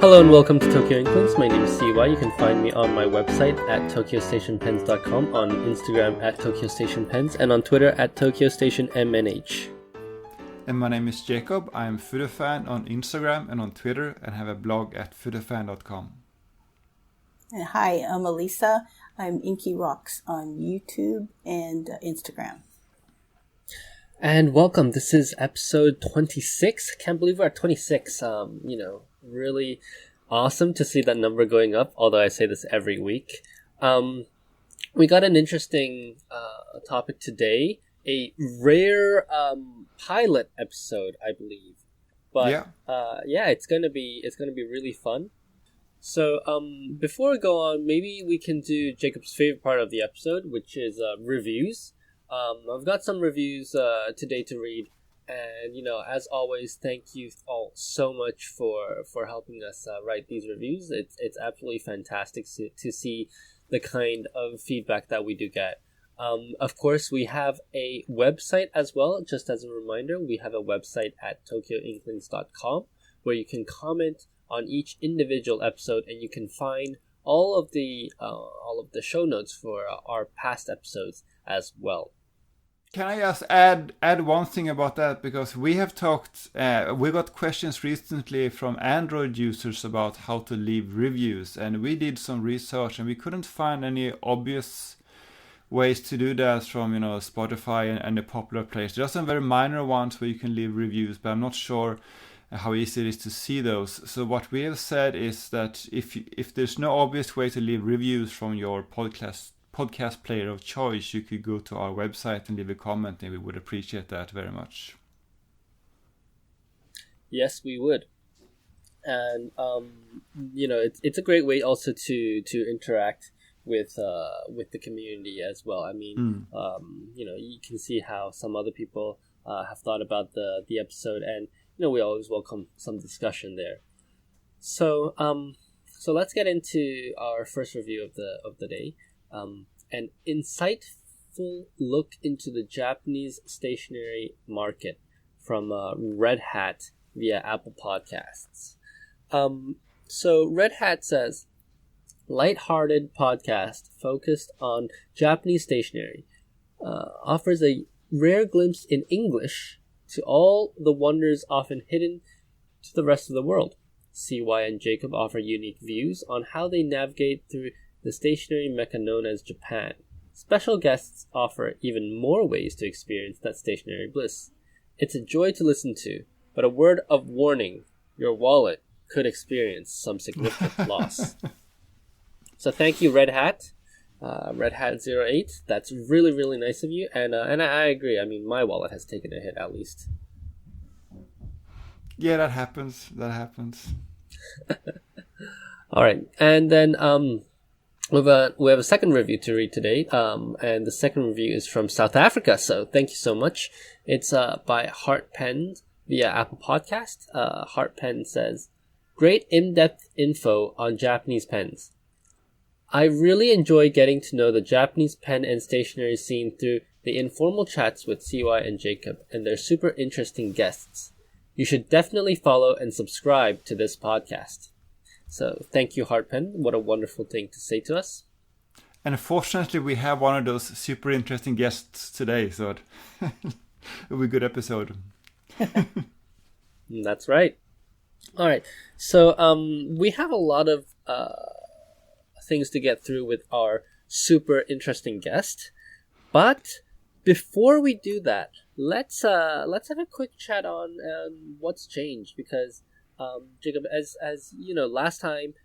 Hello and welcome to Tokyo Inklings. My name is CY. You can find me on my website at tokyostationpens.com, on Instagram at tokyostationpens, and on Twitter at tokyostationmnh. And my name is Jacob. I'm Fudofan on Instagram and on Twitter, and have a blog at fudofan.com. And hi, I'm Alesa. I'm Inky Rocks on YouTube and Instagram. And welcome. This is episode 26. Can't believe we're at 26. Really awesome to see that number going up, although I say this every week. We got an interesting topic today, a rare pilot episode, I believe. But it's gonna be really fun. So before we go on, maybe we can do Jacob's favorite part of the episode, which is reviews. I've got some reviews today to read, and as always, thank you all so much for helping us write these reviews. It's absolutely fantastic to see the kind of feedback that we do get. Of course, we have a website as well. Just as a reminder, we have a website at tokyoinklings.com where you can comment on each individual episode, and you can find all of the show notes for our past episodes as well. Can I just add one thing about that? Because we have talked, we got questions recently from Android users about how to leave reviews, and we did some research and we couldn't find any obvious ways to do that from Spotify and the popular places. There are some very minor ones where you can leave reviews, but I'm not sure how easy it is to see those. So what we have said is that if there's no obvious way to leave reviews from your podcast player of choice, you could go to our website and leave a comment, and we would appreciate that very much. Yes, we would. And it's a great way also to interact with the community as well. I mean, you can see how some other people have thought about the episode, and we always welcome some discussion there. So let's get into our first review of the day. An insightful look into the Japanese stationery market from Red Hat via Apple Podcasts. So Red Hat says, lighthearted podcast focused on Japanese stationery, offers a rare glimpse in English to all the wonders often hidden to the rest of the world. CY and Jacob offer unique views on how they navigate through the stationery mecca known as Japan. Special guests offer even more ways to experience that stationery bliss. It's a joy to listen to, but a word of warning, your wallet could experience some significant loss. So thank you, Red Hat. Red Hat 08. That's really, really nice of you. And I agree. I mean, my wallet has taken a hit, at least. Yeah, that happens. All right. And then we have a second review to read today. And the second review is from South Africa. So thank you so much. It's by Heart Pen via Apple Podcast. Heart Pen says, great in-depth info on Japanese pens. I really enjoy getting to know the Japanese pen and stationery scene through the informal chats with CY and Jacob and their super interesting guests. You should definitely follow and subscribe to this podcast. So thank you, Heartpen. What a wonderful thing to say to us. And fortunately, we have one of those super interesting guests today, so it'll be a good episode. That's right. All right. So we have a lot of things to get through with our super interesting guest, but before we do that, let's have a quick chat on what's changed, because Jacob, as last time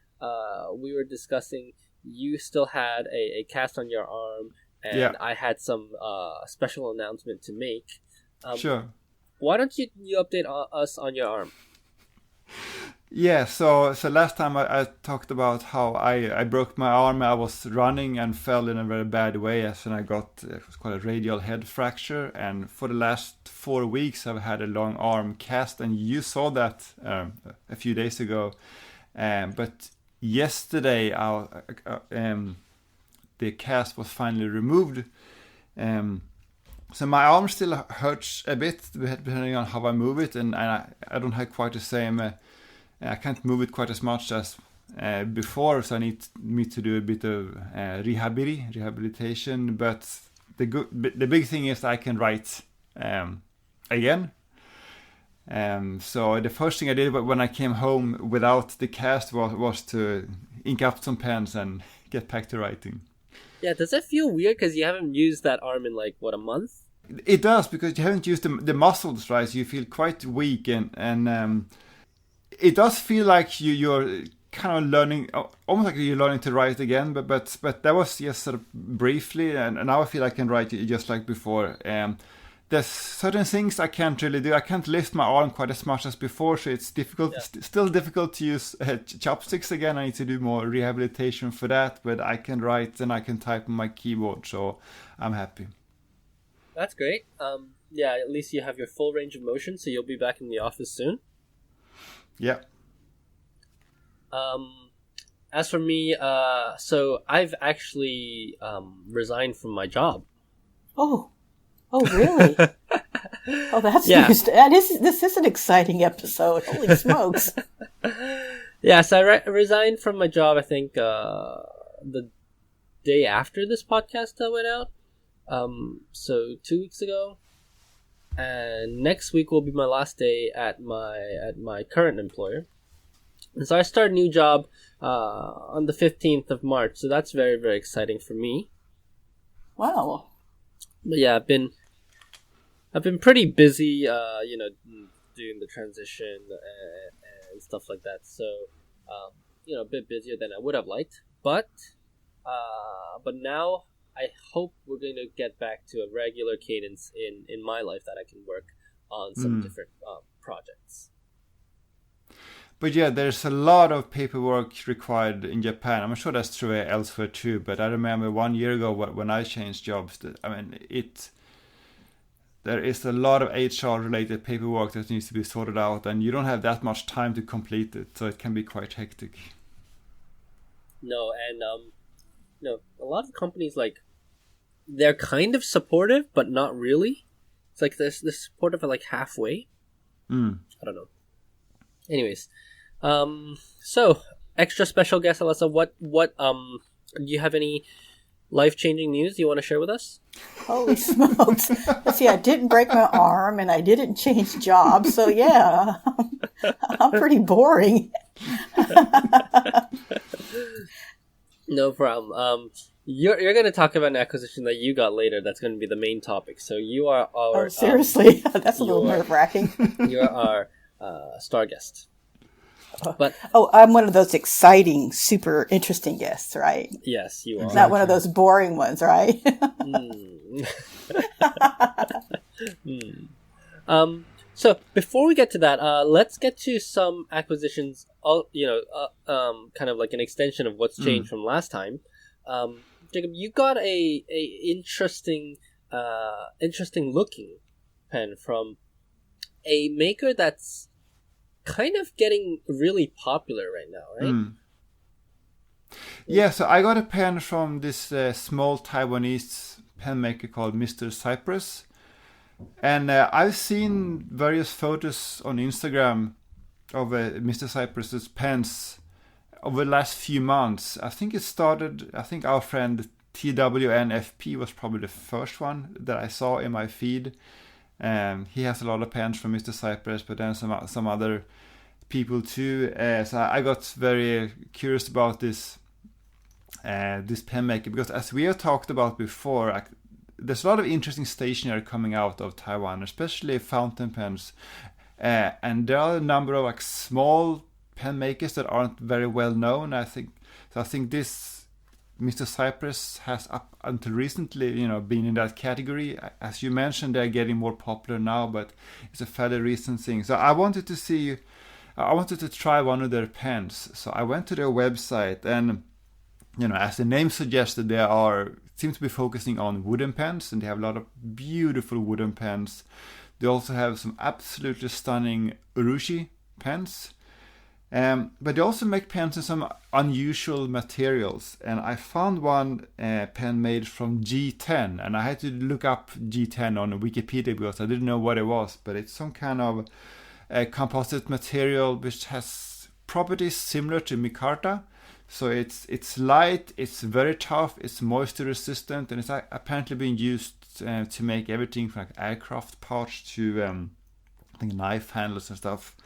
we were discussing, you still had a cast on your arm, and I had some special announcement to make. Sure. Why don't you update us on your arm? Yeah, so last time I talked about how I broke my arm. I was running and fell in a very bad way, and I got what's called a radial head fracture. And for the last 4 weeks, I've had a long arm cast, and you saw that a few days ago. But yesterday, the cast was finally removed. So my arm still hurts a bit, depending on how I move it, and I don't have quite the same I can't move it quite as much as before, so I need me to do a bit of rehabilitation. But the big thing is I can write again. So the first thing I did when I came home without the cast was to ink up some pens and get back to writing. Yeah, does that feel weird because you haven't used that arm in like what, a month? It does, because you haven't used the muscles, right? So you feel quite weak, and it does feel like you're kind of learning, almost like you're learning to write again. But that was just sort of briefly, and now I feel I can write just like before. There's certain things I can't really do. I can't lift my arm quite as much as before, so it's difficult. Yeah. Still difficult to use chopsticks again. I need to do more rehabilitation for that, but I can write and I can type on my keyboard, so I'm happy. That's great. Yeah, at least you have your full range of motion, so you'll be back in the office soon. Yeah. As for me, so I've actually resigned from my job. Oh, really? Oh, that's news. This is an exciting episode. Holy smokes! Yeah, so I resigned from my job. I think the day after this podcast went out. So 2 weeks ago, and next week will be my last day at my current employer. And so I start a new job on the 15th of March. So that's very, very exciting for me. Wow. But yeah, I've been pretty busy, doing the transition and stuff like that. So, a bit busier than I would have liked. But now I hope we're going to get back to a regular cadence in my life that I can work on some different projects. But yeah, there's a lot of paperwork required in Japan. I'm sure that's true elsewhere too. But I remember 1 year ago when I changed jobs, there is a lot of HR-related paperwork that needs to be sorted out, and you don't have that much time to complete it, so it can be quite hectic. No, and a lot of companies, like, they're kind of supportive, but not really. It's like they're supportive at like halfway. I don't know. Anyways, so extra special guest Alesa, what do you have any life-changing news you want to share with us? Holy smokes! Let's see, I didn't break my arm and I didn't change jobs, so yeah, I'm pretty boring. No problem. You're going to talk about an acquisition that you got later. That's going to be the main topic. So you are our... Oh, seriously? That's a little nerve-wracking. You're our star guest. But I'm one of those exciting, super interesting guests, right? Yes, you are. Not one of those boring ones, right? So before we get to that, let's get to some acquisitions. Kind of like an extension of what's changed from last time. Jacob, you got a interesting looking pen from a maker that's kind of getting really popular right now, right? Yeah, so I got a pen from this small Taiwanese pen maker called Mr. Cypress. And I've seen various photos on Instagram of Mr. Cypress's pens over the last few months. I think our friend TWNFP was probably the first one that I saw in my feed. He has a lot of pens from Mr. Cypress, but then some other people too. So I got very curious about this pen maker, because as we have talked about before, there's a lot of interesting stationery coming out of Taiwan, especially fountain pens. And there are a number of small pen makers that aren't very well known. I think this Mr. Cypress has up until recently, been in that category. As you mentioned, they're getting more popular now, but it's a fairly recent thing. So I wanted to try one of their pens. So I went to their website, and as the name suggested, they seem to be focusing on wooden pens, and they have a lot of beautiful wooden pens. They also have some absolutely stunning urushi pens. But they also make pens in some unusual materials. And I found one pen made from G10. And I had to look up G10 on Wikipedia because I didn't know what it was. But it's some kind of composite material which has properties similar to micarta. So it's light, it's very tough, it's moisture resistant, and it's apparently being used to make everything from like aircraft parts to I think knife handles and stuff.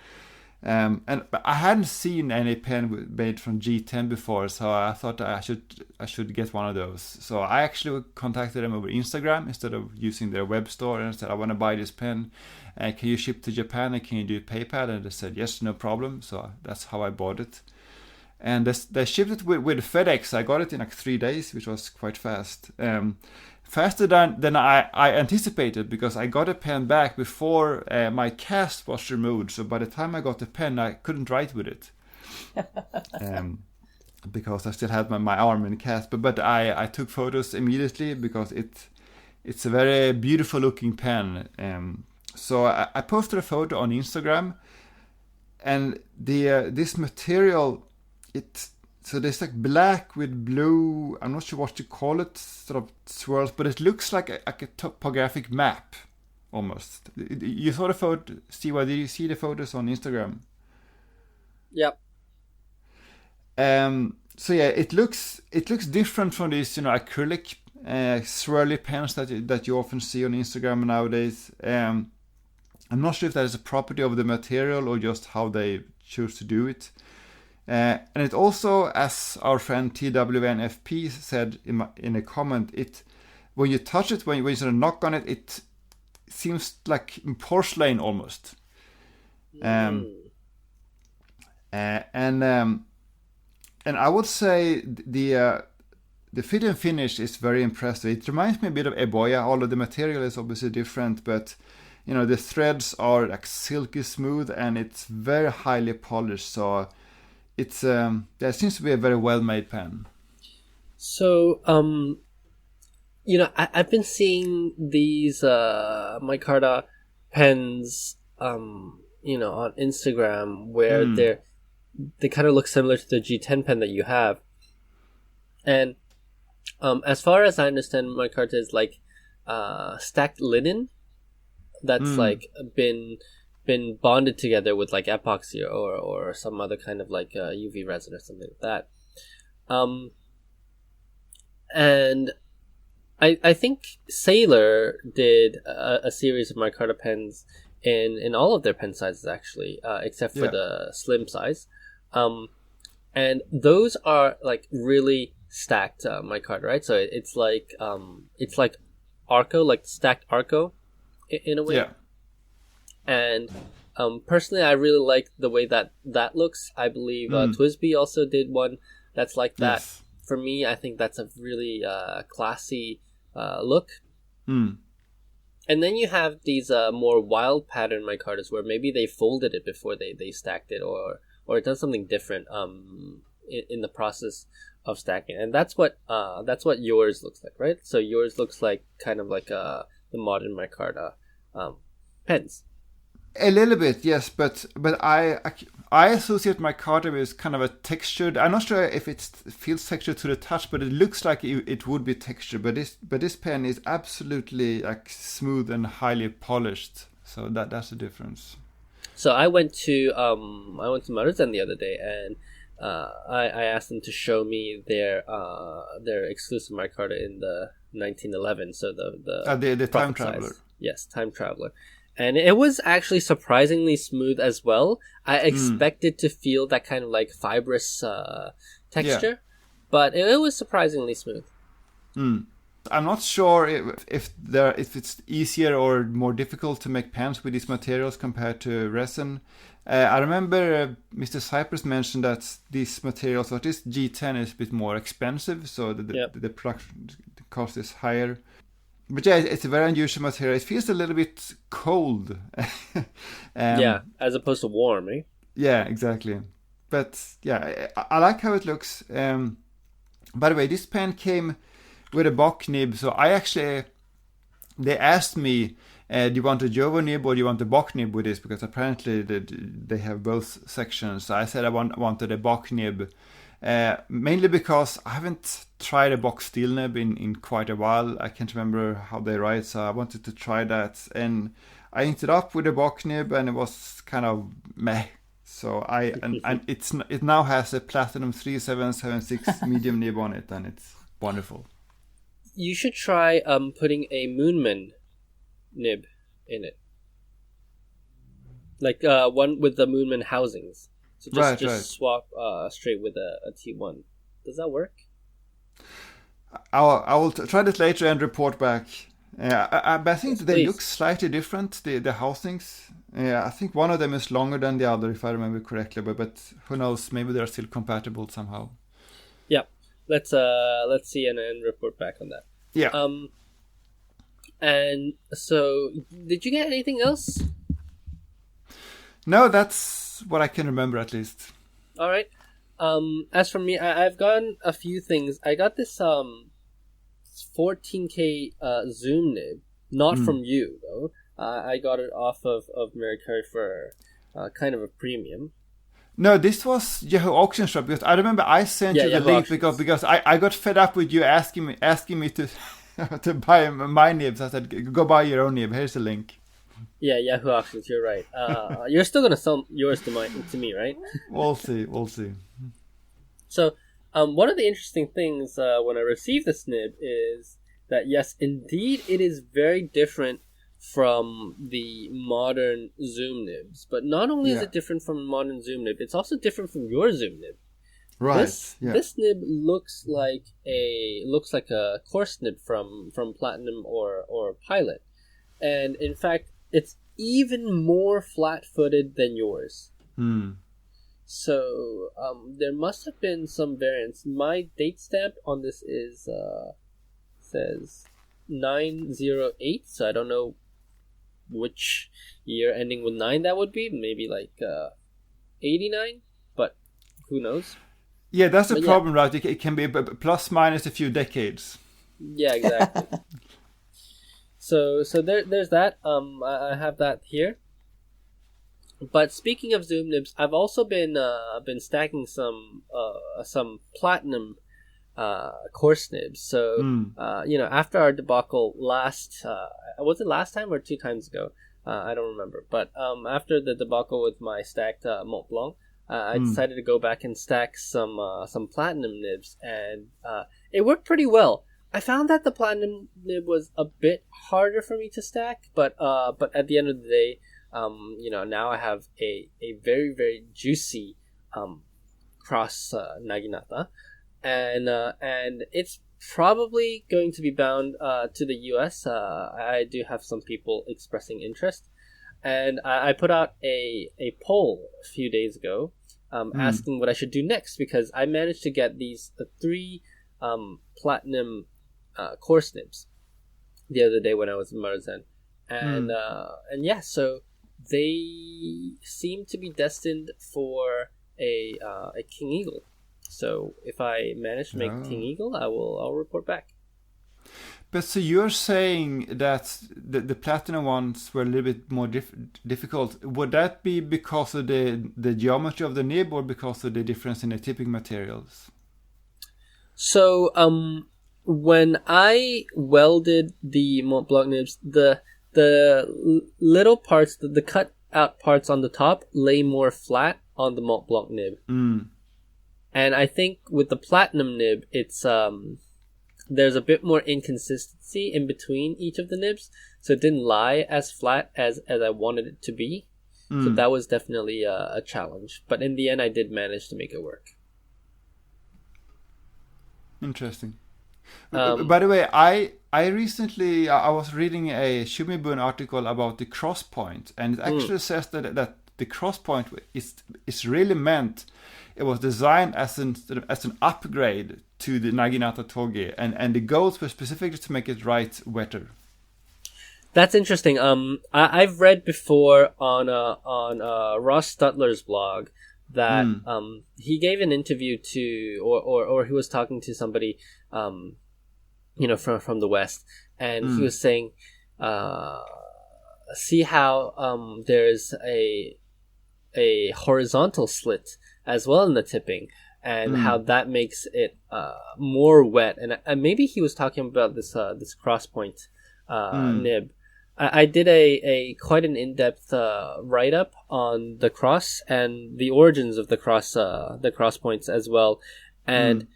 But I hadn't seen any pen made from G10 before, so I thought I should get one of those. So I actually contacted them over Instagram instead of using their web store, and said I want to buy this pen. Can you ship to Japan, and can you do PayPal? And they said yes, no problem. So that's how I bought it. And they shipped it with FedEx. I got it in like 3 days, which was quite fast. Faster than I anticipated, because I got a pen back before my cast was removed. So by the time I got the pen, I couldn't write with it. Because I still had my arm in the cast. But I took photos immediately because it's a very beautiful looking pen. So I posted a photo on Instagram. And this material... So there's like black with blue, I'm not sure what to call it, sort of swirls, but it looks like a topographic map, almost. You saw the photo, Steve, did you see the photos on Instagram? Yep. So yeah, it looks different from these, acrylic swirly pens that you often see on Instagram nowadays. I'm not sure if that is a property of the material or just how they choose to do it. And it also, as our friend TWNFP said in a comment, when you touch it, when you sort of knock on it, it seems like porcelain almost. And I would say the fit and finish is very impressive. It reminds me a bit of Eboya, although the material is obviously different, but the threads are like silky smooth and it's very highly polished. So it seems to be a very well-made pen. So, I've been seeing these micarta pens, on Instagram where they kind of look similar to the G10 pen that you have. And as far as I understand, micarta is like stacked linen that's like been bonded together with like epoxy or some other kind of like UV resin or something like that. And I think Sailor did a series of micarta pens in all of their pen sizes actually, except for the slim size. And those are like really stacked micarta, right? So it's like Arco, like stacked Arco in a way. Yeah. And personally, I really like the way that looks. I believe Twisby also did one that's like that. Yes. For me, I think that's a really classy look. And then you have these more wild pattern micartas where maybe they folded it before they stacked it, or done something different in the process of stacking. And that's what yours looks like, right? So yours looks like kind of like the modern micarta pens. A little bit, yes, but I associate micarta with kind of a textured. I'm not sure if it feels textured to the touch, but it looks like it would be textured. But this pen is absolutely like smooth and highly polished. So that's the difference. So I went to Maruzen the other day, and I asked them to show me their exclusive micarta in the 1911. So the Time Traveler. Yes, Time Traveler. And it was actually surprisingly smooth as well. I expected to feel that kind of like fibrous texture, but it was surprisingly smooth. I'm not sure if it's easier or more difficult to make pens with these materials compared to resin. I remember Mr. Cypress mentioned that these materials, or this G10, is a bit more expensive, so the production cost is higher. But yeah, it's a very unusual material. It feels a little bit cold. As opposed to warm, eh? Yeah, exactly. But yeah, I like how it looks. By the way, this pen came with a Bock nib. So they asked me, do you want a Jovo nib or do you want a Bock nib with this? Because apparently they have both sections. So I said I wanted a Bock nib. Mainly because I haven't tried a Bock steel nib in quite a while. I can't remember how they write, so I wanted to try that. And I ended up with a Bock nib, and it was kind of meh. So and it now has a platinum 3776 medium nib on it, and it's wonderful. You should try putting a Moonman nib in it, like one with the Moonman housings. So just swap straight with a T1. Does that work? I will try this later and report back. But I think they look slightly different, the housings. I think one of them is longer than the other, if I remember correctly. But who knows? Maybe they're still compatible somehow. Yeah, let's see and report back on that. Yeah. And so, did you get anything else? No, that's what I can remember at least. All right. As for me, I've gotten a few things. I got this 14K zoom nib, not from you though. I got it off of Mercari for kind of a premium. No, this was Yahoo Auction Shop, because I remember I sent you the link because I got fed up with you asking me to to buy my nibs. I said, go buy your own nib. Here's the link. Yeah, Yahoo Auctions. You're right. You're still gonna sell yours to me, right? We'll see. So, one of the interesting things when I received this nib is that yes, indeed, it is very different from the modern zoom nibs. But not only is it different from modern zoom nib, it's also different from your zoom nib. Right. This nib looks like a coarse nib from Platinum or Pilot, and in fact, it's even more flat-footed than yours. So there must have been some variance. My date stamp on this is says 908, so I don't know which year ending with 9 that would be. Maybe like 89, but who knows? Yeah, that's the problem, right? It can be plus minus a few decades. Yeah, exactly. So there's that. I have that here. But speaking of zoom nibs, I've also been stacking some Platinum coarse nibs. So after our debacle last, was it last time or 2 times ago? I don't remember. But after the debacle with my stacked Mont Blanc, I decided to go back and stack some Platinum nibs, and it worked pretty well. I found that the Platinum nib was a bit harder for me to stack, but at the end of the day, now I have a very, very juicy cross Naginata, and it's probably going to be bound to the US. I do have some people expressing interest, and I put out a poll a few days ago asking what I should do next, because I managed to get these 3 Platinum coarse nibs the other day when I was in Marzan, and so they seem to be destined for a King Eagle. So if I manage to make King Eagle, I'll report back. But so you're saying that the Platinum ones were a little bit more difficult. Would that be because of the geometry of the nib, or because of the difference in the tipping materials? So when I welded the Mont Blanc nibs, the little parts, the cut out parts on the top lay more flat on the Mont Blanc nib. And I think with the Platinum nib, it's there's a bit more inconsistency in between each of the nibs, so it didn't lie as flat as I wanted it to be. So that was definitely a challenge. But in the end, I did manage to make it work. Interesting. By the way, I recently I was reading a Shumibun article about the cross point, and it actually says that the cross point is really meant. It was designed as an upgrade to the Naginata Toge, and the goals were specifically to make it write wetter. That's interesting. I've read before on Ross Stutler's blog that he gave an interview to or he was talking to somebody from the West, and he was saying see how there's a horizontal slit as well in the tipping, and how that makes it more wet, and maybe he was talking about this cross point nib, I did a quite an in-depth write up on the cross and the origins of the cross points as well, and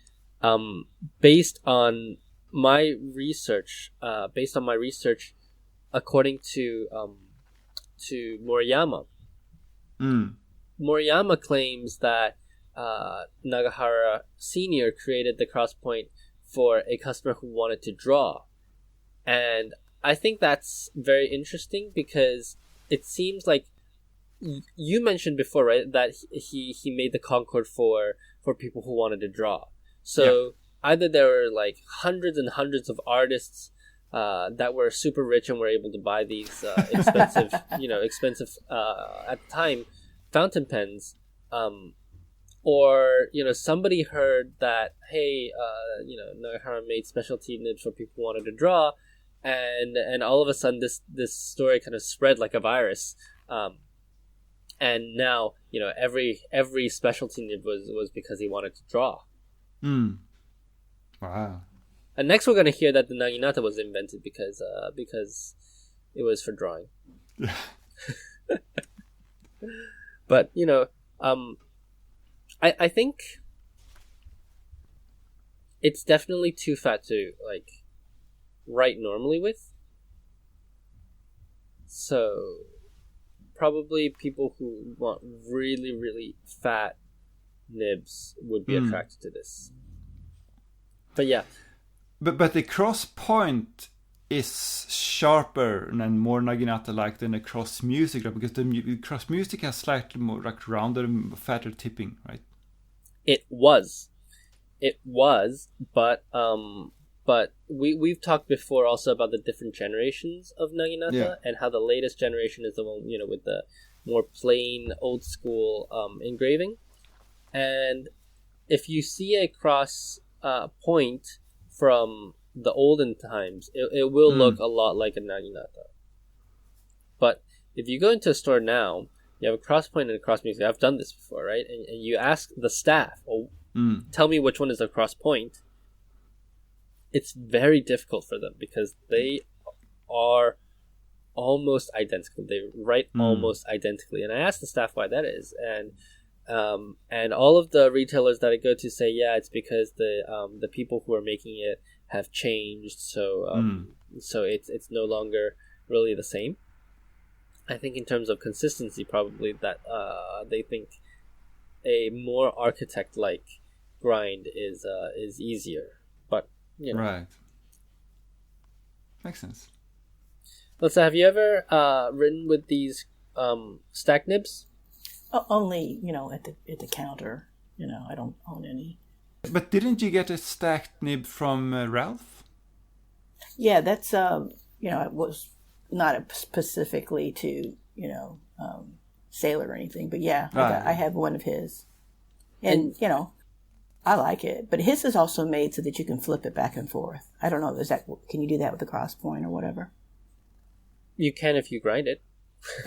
based on my research, according to Moriyama, Moriyama claims that Nagahara Senior created the cross point for a customer who wanted to draw, and I think that's very interesting because it seems like you mentioned before, right, that he made the Concorde for people who wanted to draw. So either there were like hundreds and hundreds of artists that were super rich and were able to buy these expensive at the time fountain pens, or somebody heard that, hey, Nagahara made specialty nibs for people who wanted to draw. And all of a sudden this story kind of spread like a virus, and now every specialty nib was because he wanted to draw. Wow. And next we're going to hear that the naginata was invented because it was for drawing. But I think it's definitely too fat to like write normally with. So probably people who want really, really fat nibs would be attracted to this. But yeah. But the cross point is sharper and more naginata-like than the cross music, right? Because the cross music has slightly more like rounder, fatter tipping, right? It was, but we've talked before also about the different generations of naginata and how the latest generation is the one with the more plain old school engraving. And if you see a cross point from the olden times, it will look a lot like a naginata. But if you go into a store now, you have a cross point and a cross music. I've done this before, right? And you ask the staff, tell me which one is the cross point. It's very difficult for them because they are almost identical. They write almost identically. And I asked the staff why that is. And all of the retailers that I go to say, yeah, it's because the people who are making it have changed. So it's no longer really the same. I think in terms of consistency, probably that they think a more architect-like grind is easier. But right, makes sense. Let's say, have you ever written with these stack nibs? Only at the counter. I don't own any. But didn't you get a stacked nib from Ralph? Yeah, that's it was not specifically to Sailor or anything, but yeah, I have one of his, and I like it. But his is also made so that you can flip it back and forth. I don't know, can you do that with the cross point or whatever? You can if you grind it.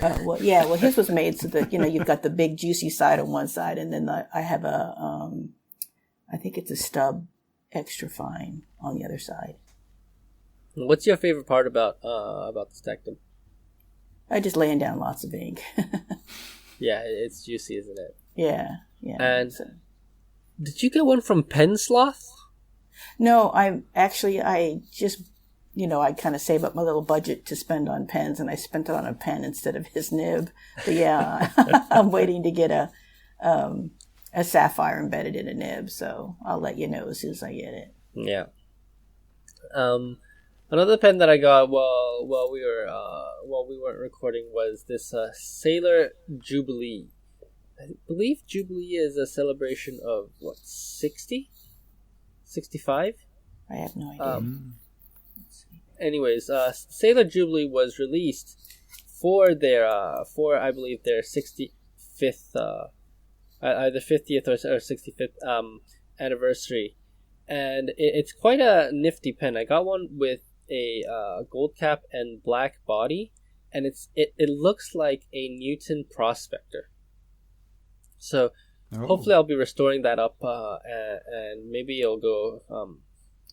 Well, his was made so that you've got the big juicy side on one side, and then I have I think it's a stub extra fine on the other side. What's your favorite part about the stack nib? I just laying down lots of ink. Yeah, it's juicy, isn't it? Yeah. And did you get one from Pen Sloth? No, I just I kind of save up my little budget to spend on pens, and I spent it on a pen instead of his nib. But yeah, I'm waiting to get a sapphire embedded in a nib, so I'll let you know as soon as I get it. Yeah. Another pen that I got while we weren't recording was this Sailor Jubilee. I believe Jubilee is a celebration of 60? 65? I have no idea. Anyways, Sailor Jubilee was released for I believe their 65th either 50th or 65th anniversary, and it's quite a nifty pen. I got one with a gold cap and black body, and it looks like a Newton Prospector. So hopefully I'll be restoring that up, and maybe it'll go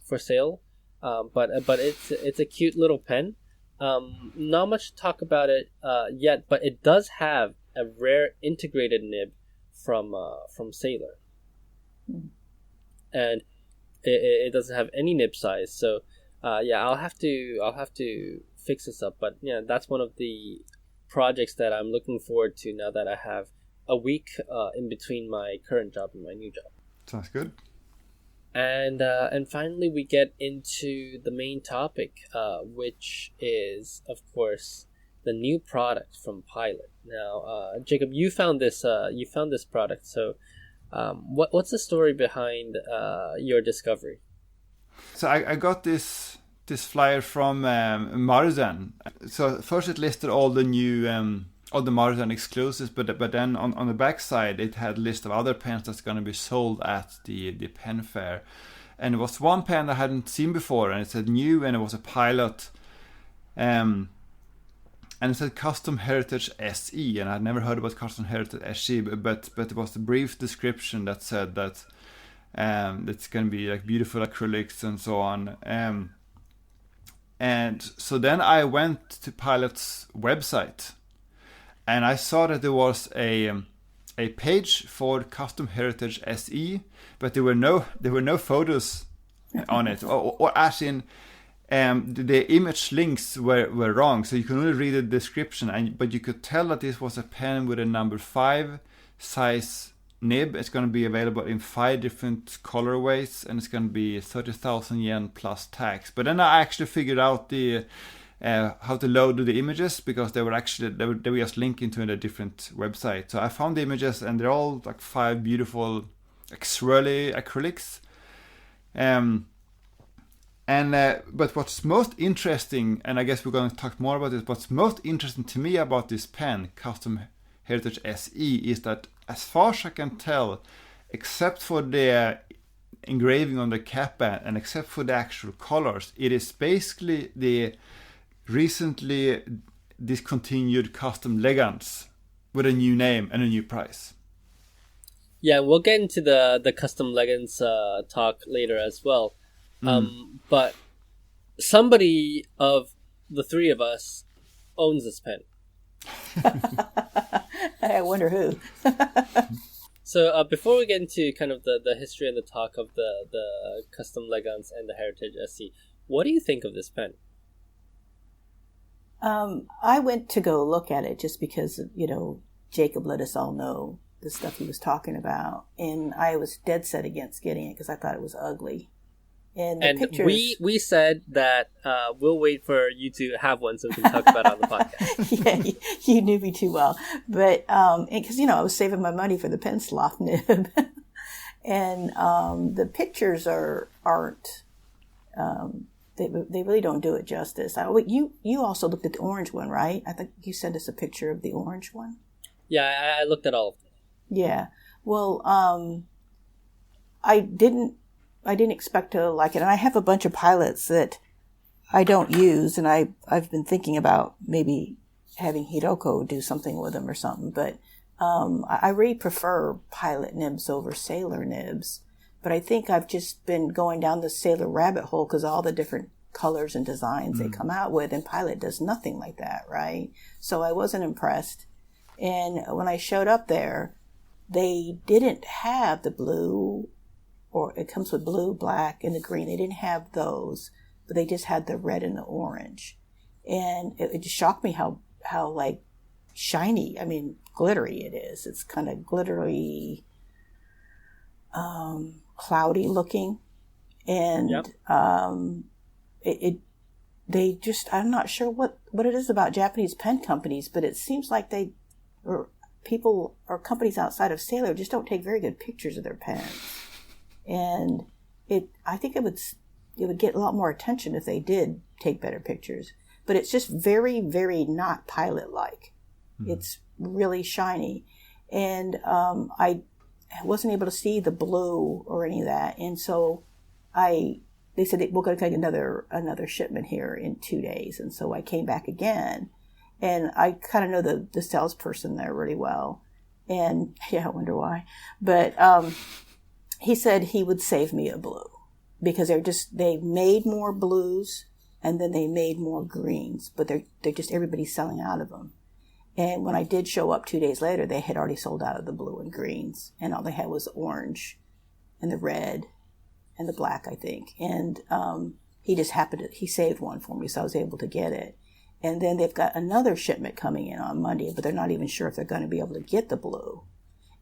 for sale. But it's a cute little pen. Not much to talk about it yet, but it does have a rare integrated nib from Sailor, and it doesn't have any nib size. So yeah, I'll have to fix this up. But yeah, that's one of the projects that I'm looking forward to now that I have a week in between my current job and my new job. Sounds good. And finally, we get into the main topic, which is, of course, the new product from Pilot. Now, Jacob, you found this product. So, what's the story behind your discovery? So I got this flyer from Maruzen. So first it listed all the new all the Maruzen exclusives, but then on the back side it had a list of other pens that's going to be sold at the pen fair. And it was one pen I hadn't seen before, and it said new, and it was a Pilot, and it said Custom Heritage SE, and I'd never heard about Custom Heritage SE, but it was a brief description that said that it's going to be like beautiful acrylics and so on. And so then I went to Pilot's website, and I saw that there was a page for Custom Heritage SE, but there were no photos on it, or as in the image links were wrong, so you can only read the description, but you could tell that this was a pen with a number 5 size nib. It's going to be available in 5 different colorways, and it's going to be 30,000 yen plus tax. But then I actually figured out the how to load the images, because they were just linking to a different website. So I found the images, and they're all like 5 beautiful, like swirly acrylics. But what's most interesting, and I guess we're going to talk more about this, what's most interesting to me about this pen, Custom Heritage SE, is that as far as I can tell, except for the engraving on the cap band and except for the actual colors, it is basically the recently discontinued custom Legans with a new name and a new price. Yeah, we'll get into the custom Legans talk later as well. But somebody of the three of us owns this pen. I wonder who. So before we get into kind of the history and the talk of the custom Legans and the Heritage SE, what do you think of this pen? I went to go look at it just because, Jacob let us all know the stuff he was talking about. And I was dead set against getting it because I thought it was ugly. And pictures... we said that we'll wait for you to have one so we can talk about it on the podcast. Yeah, you knew me too well. But because, I was saving my money for the pen sloth nib. And the pictures aren't... They really don't do it justice. You also looked at the orange one, right? I think you sent us a picture of the orange one. Yeah, I looked at all of them. Yeah. Well, I didn't expect to like it. And I have a bunch of Pilots that I don't use, and I've been thinking about maybe having Hiroko do something with them or something. But I really prefer Pilot nibs over Sailor nibs. But I think I've just been going down the Sailor rabbit hole because all the different colors and designs they come out with, and Pilot does nothing like that, right? So I wasn't impressed. And when I showed up there, they didn't have the blue, or it comes with blue, black, and the green. They didn't have those, but they just had the red and the orange. And it just shocked me how like shiny, glittery it is. It's kind of glittery, cloudy looking, and yep. I'm not sure what it is about Japanese pen companies, but it seems like people or companies outside of Sailor just don't take very good pictures of their pens. And I think it would get a lot more attention if they did take better pictures. But it's just very, very not Pilot-like. It's really shiny. And I wasn't able to see the blue or any of that. And so they said we're going to take another shipment here in 2 days. And so I came back again. And I kind of know the salesperson there really well. And yeah, I wonder why. But he said he would save me a blue because they made more blues and then they made more greens, but they're just, everybody's selling out of them. And when I did show up 2 days later, they had already sold out of the blue and greens, and all they had was the orange and the red and the black, I think. And he saved one for me, so I was able to get it. And then they've got another shipment coming in on Monday, but they're not even sure if they're going to be able to get the blue.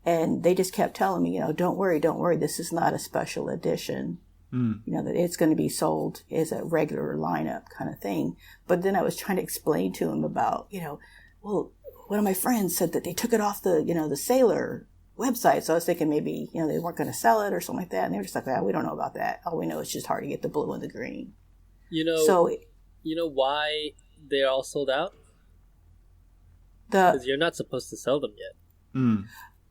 And they just kept telling me, don't worry, this is not a special edition. That it's going to be sold as a regular lineup kind of thing. But then I was trying to explain to him about, well, one of my friends said that they took it off the Sailor website. So I was thinking maybe, they weren't going to sell it or something like that. And they were just like, we don't know about that. All we know is just hard to get the blue and the green. So, why they're all sold out? Because you're not supposed to sell them yet.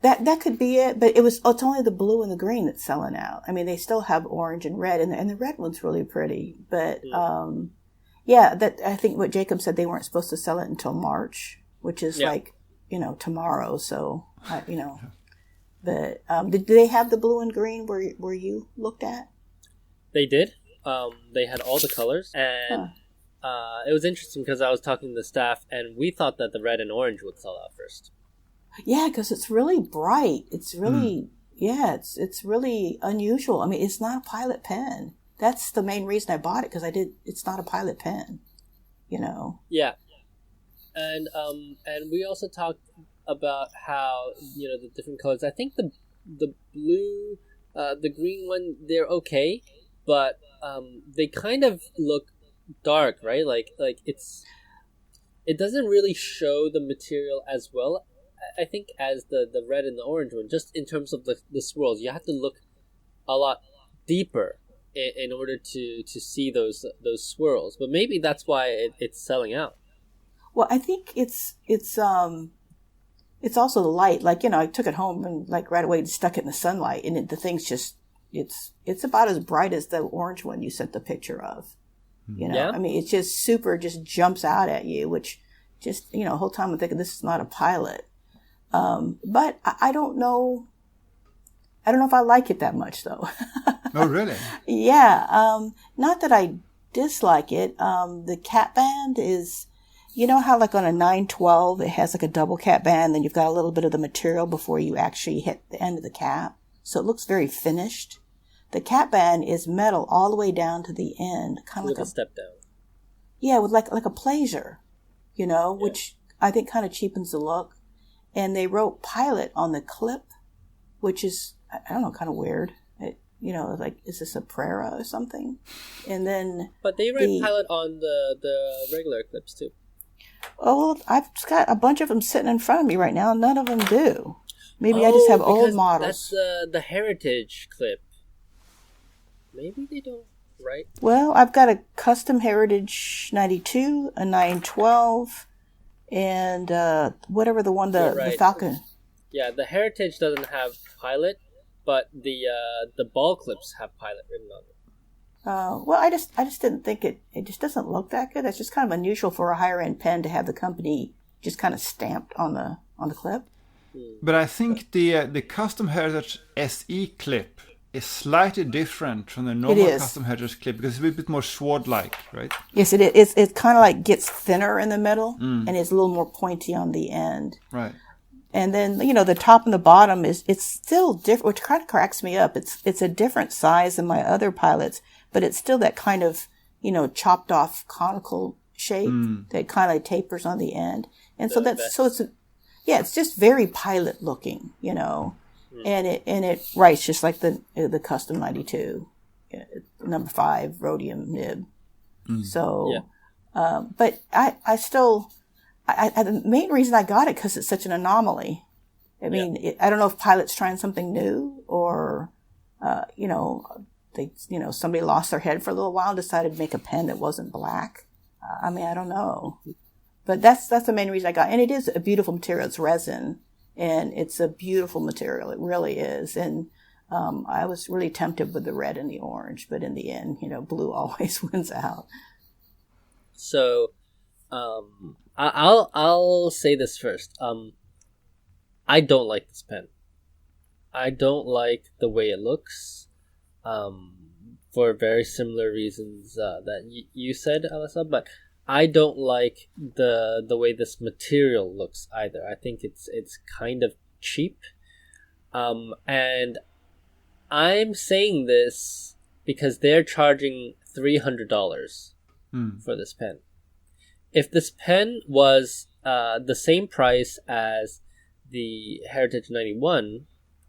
That could be it, but it's only the blue and the green that's selling out. I mean, they still have orange and red, and the red one's really pretty. But that I think what Jacob said, they weren't supposed to sell it until March, which is tomorrow. So but did they have the blue and green where you looked at? They did. They had all the colors, and it was interesting because I was talking to the staff, and we thought that the red and orange would sell out first. Yeah, because it's really bright. It's really, it's really unusual. I mean, it's not a Pilot pen. That's the main reason I bought it, because it's not a Pilot pen, Yeah. And we also talked about how, the different colors. I think the blue, the green one, they're okay, but they kind of look dark, right? Like it doesn't really show the material as well, I think, as the red and the orange one. Just in terms of the swirls, you have to look a lot deeper in order to see those swirls. But maybe that's why it's selling out. Well, I think it's also the light. Like, I took it home and right away stuck it in the sunlight, and the thing's just it's about as bright as the orange one you sent the picture of. Yeah. I mean, it's just just jumps out at you, which just the whole time I'm thinking this is not a Pilot. But I don't know. I don't know if I like it that much, though. Oh, really? Yeah. Not that I dislike it. The cap band is, how on a 912 it has a double cap band, then you've got a little bit of the material before you actually hit the end of the cap. So it looks very finished. The cap band is metal all the way down to the end, kind of like a step down. Yeah, with like a pleasure, which I think kind of cheapens the look. And they wrote Pilot on the clip, which is, I don't know, kind of weird. Is this a Prera or something? And then... But they write Pilot on the regular clips, too. Oh, I've just got a bunch of them sitting in front of me right now, and none of them do. Maybe I just have old models. That's the Heritage clip. Maybe they don't write. Well, I've got a custom Heritage 92, a 912... and whatever the one, the Falcon. Yeah, the Heritage doesn't have Pilot, but the ball clips have Pilot written on it. Well, I just didn't think it just doesn't look that good. That's just kind of unusual for a higher end pen to have the company just kind of stamped on the clip. But I think the custom Heritage SE clip is slightly different from the normal custom Heritage clip, because it's a bit more sword-like, right? Yes, it is. It kind of gets thinner in the middle, and it's a little more pointy on the end. Right. And then, the top and the bottom it's still different, which kind of cracks me up. It's a different size than my other Pilots, but it's still that kind of, chopped off conical shape that kind of tapers on the end. And it's just very Pilot looking, And it writes just like the custom 92, number 5 rhodium nib. So, but I still, the main reason I got it because it's such an anomaly. I mean, I don't know if Pilot's trying something new, or somebody lost their head for a little while and decided to make a pen that wasn't black. I mean, I don't know, but that's the main reason I got it. And it is a beautiful material. It's resin. And it's a beautiful material. It really is. And I was really tempted with the red and the orange. But in the end, blue always wins out. So I'll say this first. I don't like this pen. I don't like the way it looks. for very similar reasons that you said, Alesa. But I don't like the way this material looks either. I think it's kind of cheap, and I'm saying this because they're charging $300 for this pen. If this pen was the same price as the Heritage 91,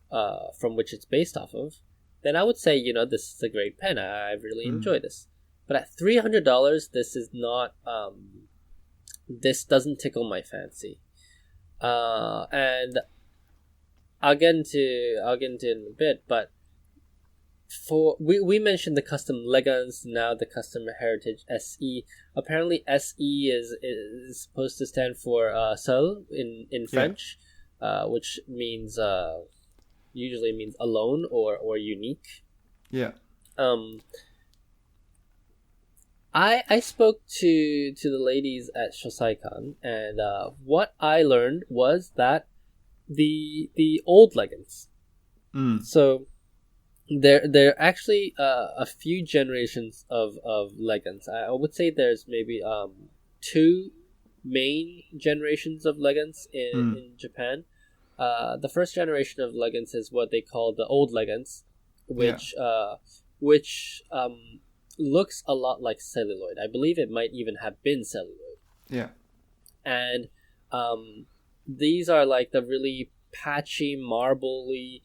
from which it's based off of, then I would say, this is a great pen. I really enjoy this. But at $300, this is not. This doesn't tickle my fancy. And I'll get into it in a bit. But we mentioned the custom Legans, now the custom Heritage SE. Apparently, SE is supposed to stand for seul in French, which means usually means alone or unique. Yeah. I spoke to the ladies at Shosaikan, and what I learned was that the old Legans. So there are actually a few generations of Legans. I would say there's maybe 2 main generations of Legans in Japan. The first generation of Legans is what they call the old Legans, which looks a lot like celluloid. I believe it might even have been celluloid. Yeah. And these are like the really patchy, marbly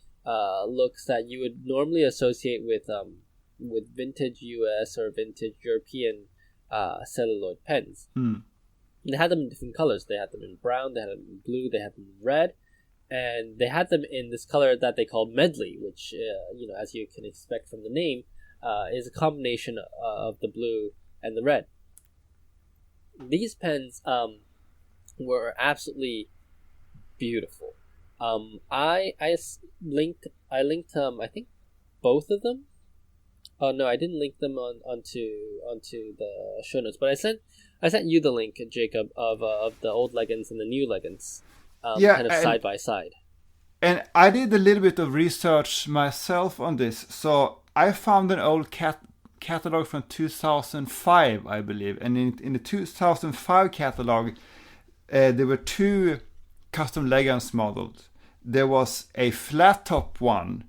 looks that you would normally associate with vintage US or vintage European celluloid pens. They had them in different colors. They had them in brown, they had them in blue, they had them in red, and they had them in this color that they called medley, which as you can expect from the name, is a combination of the blue and the red. These pens were absolutely beautiful. I linked I think both of them. Oh no, I didn't link them onto the show notes, but I sent you the link, Jacob, of the old Legans and the new Legans, kind of side by side. And I did a little bit of research myself on this, so I found an old catalog from 2005, I believe, and in the 2005 catalog, there were 2 custom Legans models. There was a flat top one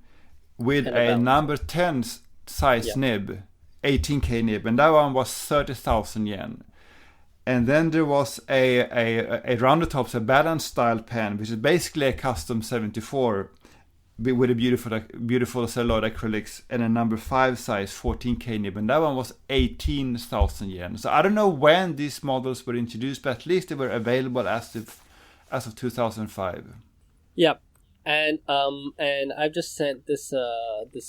with a number 10 size nib, 18K nib, and that one was 30,000 yen. And then there was a rounded top, a balance style pen, which is basically a custom 74 with a beautiful celluloid acrylics, and a number 5 size 14K nib, and that one was 18,000 yen. So I don't know when these models were introduced, but at least they were available as of 2005. Yep. And I've just sent this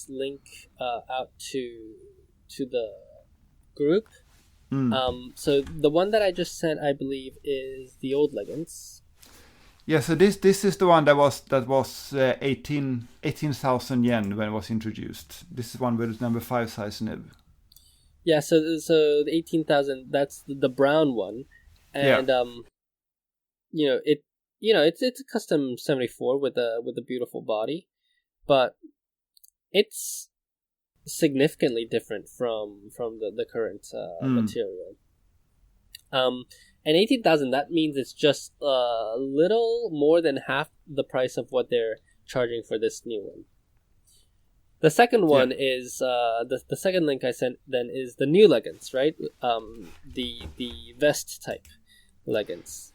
link out to the group. So the one that I just sent, I believe, is the old Legans. Yeah, so this is the one that was 18,000 yen when it was introduced. This is one with number 5 size nib. Yeah, so the 18,000, that's the brown one, and it's a custom 74 with a beautiful body, but it's significantly different from the current material. And 18,000, that means it's just a little more than half the price of what they're charging for this new one. The second one is the second link I sent then is the new Legans, right? The vest type Legans.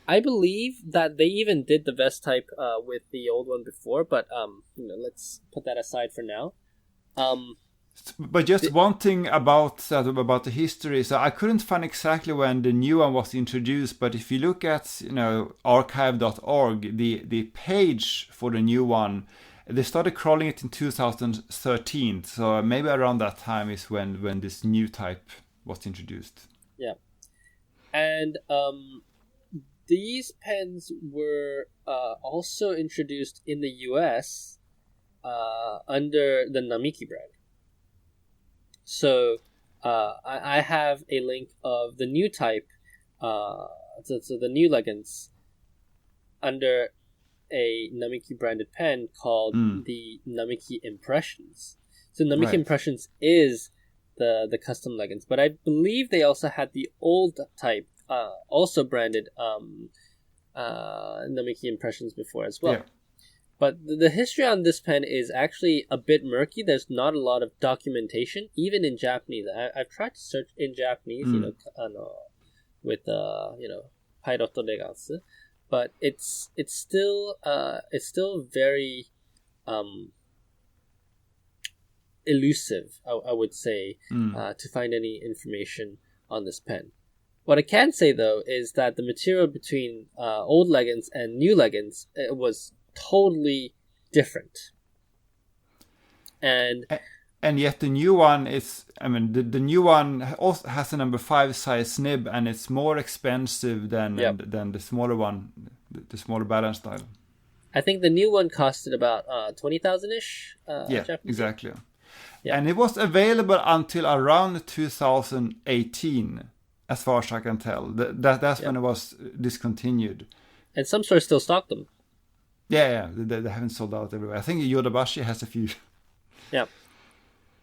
I believe that they even did the vest type with the old one before, but let's put that aside for now. But just one thing about the history, so I couldn't find exactly when the new one was introduced, but if you look at archive.org, the page for the new one, they started crawling it in 2013, so maybe around that time is when this new type was introduced. Yeah, and these pens were also introduced in the US under the Namiki brand. So I have a link of the new type, so the new Legans, under a Namiki branded pen called the Namiki Impressions. So Namiki Impressions is the custom leggings, but I believe they also had the old type, also branded Namiki Impressions before as well. Yeah. But the history on this pen is actually a bit murky. There's not a lot of documentation, even in Japanese. I've tried to search in Japanese, with Pilot Elegance, but it's still very elusive, I would say, to find any information on this pen. What I can say though is that the material between old leggings and new leggings was totally different, and yet the new one is, I mean, the new one also has a number 5 size nib, and it's more expensive than the smaller one, the smaller balance style. I think the new one costed about 20,000-ish. Exactly. Yeah. And it was available until around 2018, as far as I can tell. That's when it was discontinued. And some stores still stock them. Yeah, they haven't sold out everywhere. I think Yodobashi has a few. Yeah,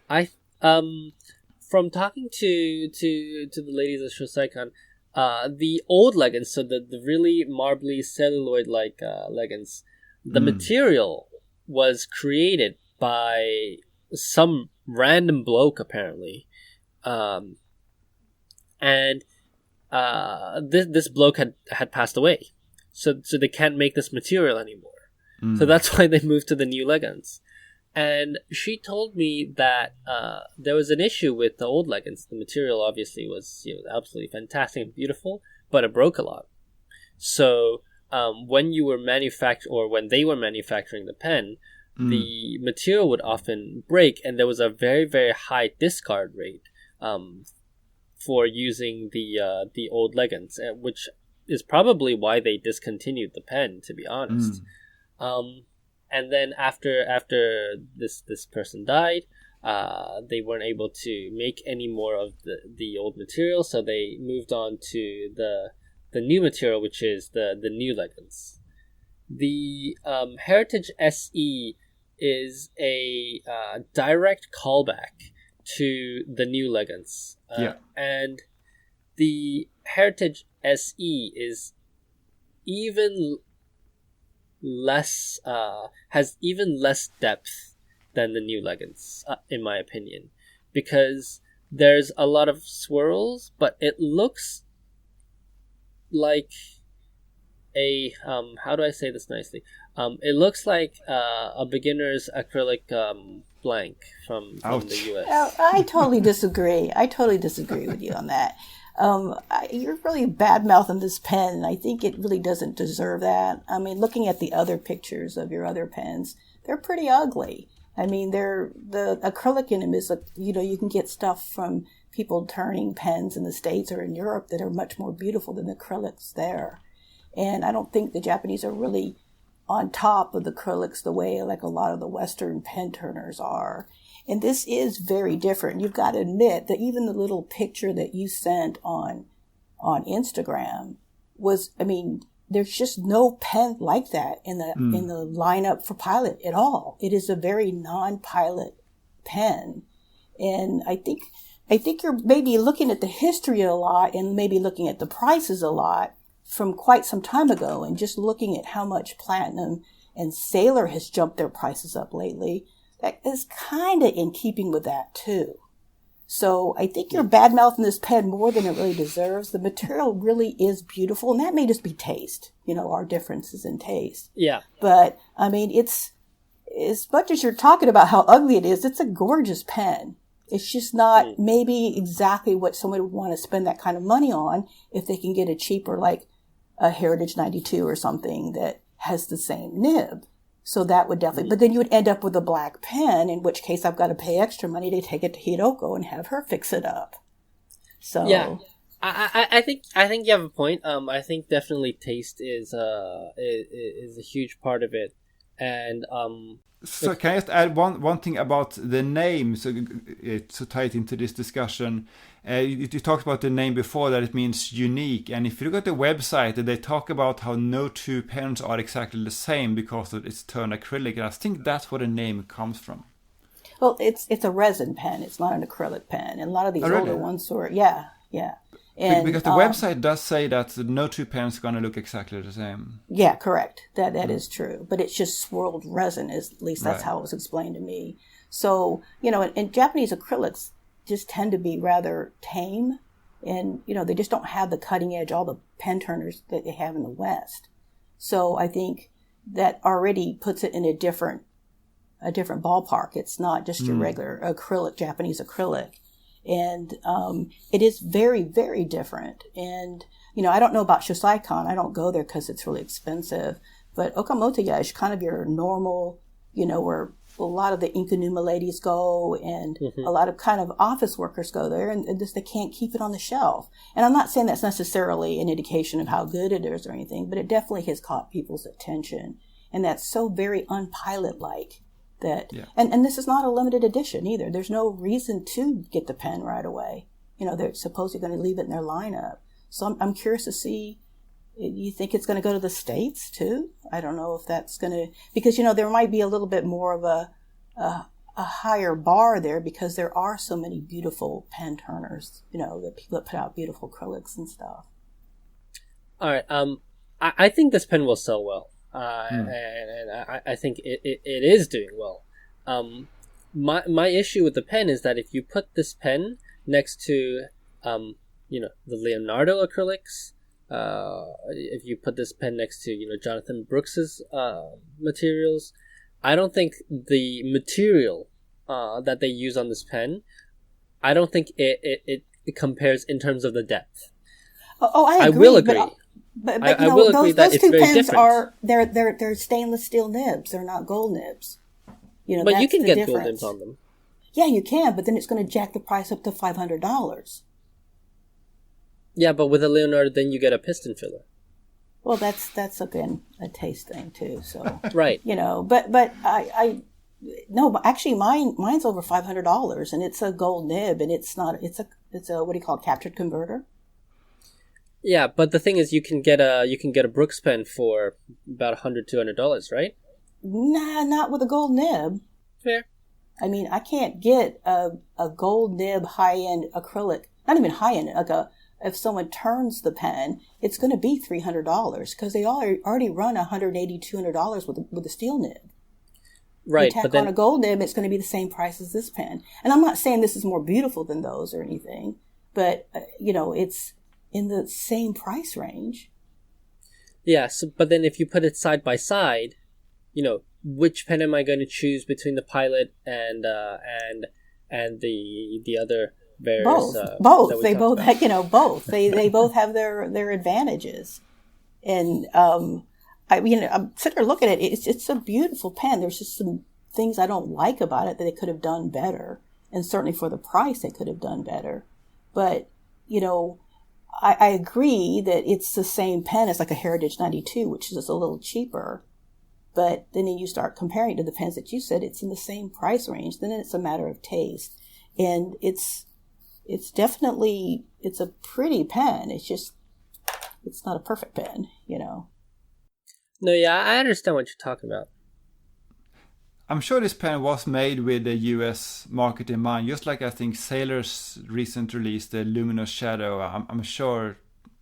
I from talking to the ladies at Shosaikan, the old leggings, so the really marbly celluloid like leggings, the material was created by some random bloke apparently, and this bloke had passed away, so they can't make this material anymore. So that's why they moved to the new leggings. And she told me that there was an issue with the old leggings. The material obviously was absolutely fantastic and beautiful, but it broke a lot. So when they were manufacturing the pen, the material would often break, and there was a very, very high discard rate for using the old leggings, which is probably why they discontinued the pen, to be honest. And then after this person died, they weren't able to make any more of the old material, so they moved on to the new material, which is the new leggings. The Heritage SE is a direct callback to the new leggings, and the Heritage SE is even less has even less depth than the new leggings, in my opinion, because there's a lot of swirls, but it looks like a how do I say this nicely? It looks like a beginner's acrylic blank from the US. I totally disagree. I totally disagree with you on that. You're really bad-mouthing this pen, and I think it really doesn't deserve that. I mean, looking at the other pictures of your other pens, they're pretty ugly. I mean, the acrylic in them is, you can get stuff from people turning pens in the States or in Europe that are much more beautiful than the acrylics there. And I don't think the Japanese are really on top of the acrylics the way like a lot of the Western pen turners are. And this is very different. You've got to admit that even the little picture that you sent on Instagram was, I mean, there's just no pen like that in the lineup for Pilot at all. It is a very non-Pilot pen. And I think you're maybe looking at the history a lot and maybe looking at the prices a lot from quite some time ago, and just looking at how much Platinum and Sailor has jumped their prices up lately. That is kind of in keeping with that too. So I think you're bad-mouthing this pen more than it really deserves. The material really is beautiful, and that may just be taste, our differences in taste. Yeah. But, I mean, it's, as much as you're talking about how ugly it is, it's a gorgeous pen. It's just not maybe exactly what someone would want to spend that kind of money on if they can get a cheaper, like a Heritage 92 or something that has the same nib. So that would definitely, but then you would end up with a black pen, in which case I've got to pay extra money to take it to Hiroko and have her fix it up. So yeah, I think you have a point. I think definitely taste is a huge part of it, and So can I just add one thing about the name, so to tie it into this discussion? You talked about the name before, that it means unique. And if you look at the website, they talk about how no two pens are exactly the same because it's turned acrylic. And I think that's where the name comes from. Well, it's a resin pen. It's not an acrylic pen. And a lot of these older ones are, yeah. And, because the website does say that no two pens are going to look exactly the same. Yeah, correct. That is true. But it's just swirled resin, at least that's how it was explained to me. So, and Japanese acrylics just tend to be rather tame. And, they just don't have the cutting edge, all the pen turners that they have in the West. So I think that already puts it in a different ballpark. It's not just your regular acrylic, Japanese acrylic. And it is very, very different. And, I don't know about Shosaikan. I don't go there because it's really expensive. But Okamotoya is kind of your normal, where a lot of the Inkanuma ladies go and a lot of kind of office workers go there and just they can't keep it on the shelf. And I'm not saying that's necessarily an indication of how good it is or anything, but it definitely has caught people's attention. And that's so very unpilot-like. And this is not a limited edition either. There's no reason to get the pen right away. They're supposedly going to leave it in their lineup. So I'm curious to see, you think it's going to go to the States too? I don't know if that's going to, because, there might be a little bit more of a higher bar there because there are so many beautiful pen turners, that people that put out beautiful acrylics and stuff. All right. I think this pen will sell well. And I think it is doing well. My issue with the pen is that if you put this pen next to, the Leonardo acrylics, if you put this pen next to, Jonathan Brooks's materials, I don't think the material that they use on this pen, I don't think it compares in terms of the depth. I agree. I will agree. But I will agree those two pens are they're stainless steel nibs. They're not gold nibs. But you can get gold nibs on them. Yeah, you can, but then it's going to jack the price up to $500. Yeah, but with a Leonardo, then you get a piston filler. Well, that's again a taste thing too. So right, but but actually mine's over $500, and it's a gold nib, and it's a what do you call it, captured converter. Yeah, but the thing is, you can get a Brooks pen for about $100-$200, right? Nah, not with a gold nib. Fair. I mean, I can't get a gold nib high-end acrylic. Not even high-end. If someone turns the pen, it's going to be $300 because they already run $180-$200 with a steel nib. Right, but then on a gold nib, it's going to be the same price as this pen. And I'm not saying this is more beautiful than those or anything, but it's in the same price range. Yeah, but then if you put it side by side, which pen am I going to choose between the Pilot and the other various? Both. They both, both. They both have their advantages. And I'm sitting there looking at it. It's a beautiful pen. There's just some things I don't like about it that they could have done better, and certainly for the price they could have done better. But I agree that it's the same pen as like a Heritage 92, which is a little cheaper. But then you start comparing to the pens that you said, it's in the same price range. Then it's a matter of taste. And it's definitely, it's a pretty pen. It's just, it's not a perfect pen, No, yeah, I understand what you're talking about. I'm sure this pen was made with the US market in mind, just like I think Sailor's recent release, the Luminous Shadow. I'm sure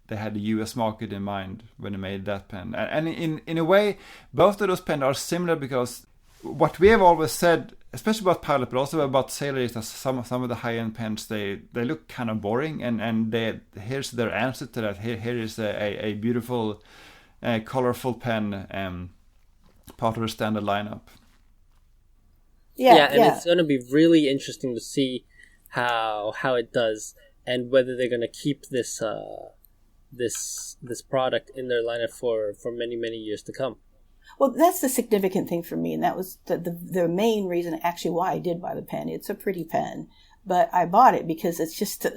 they had the US market in mind when they made that pen. And in a way, both of those pens are similar because what we have always said, especially about Pilot, but also about Sailor, is that some of the high-end pens, they look kind of boring. And here's their answer to that. Here is a beautiful, colorful pen, part of the standard lineup. Yeah, and it's going to be really interesting to see how it does, and whether they're going to keep this product in their lineup for many, many years to come. Well, that's the significant thing for me, and that was the main reason actually why I did buy the pen. It's a pretty pen, but I bought it because it's just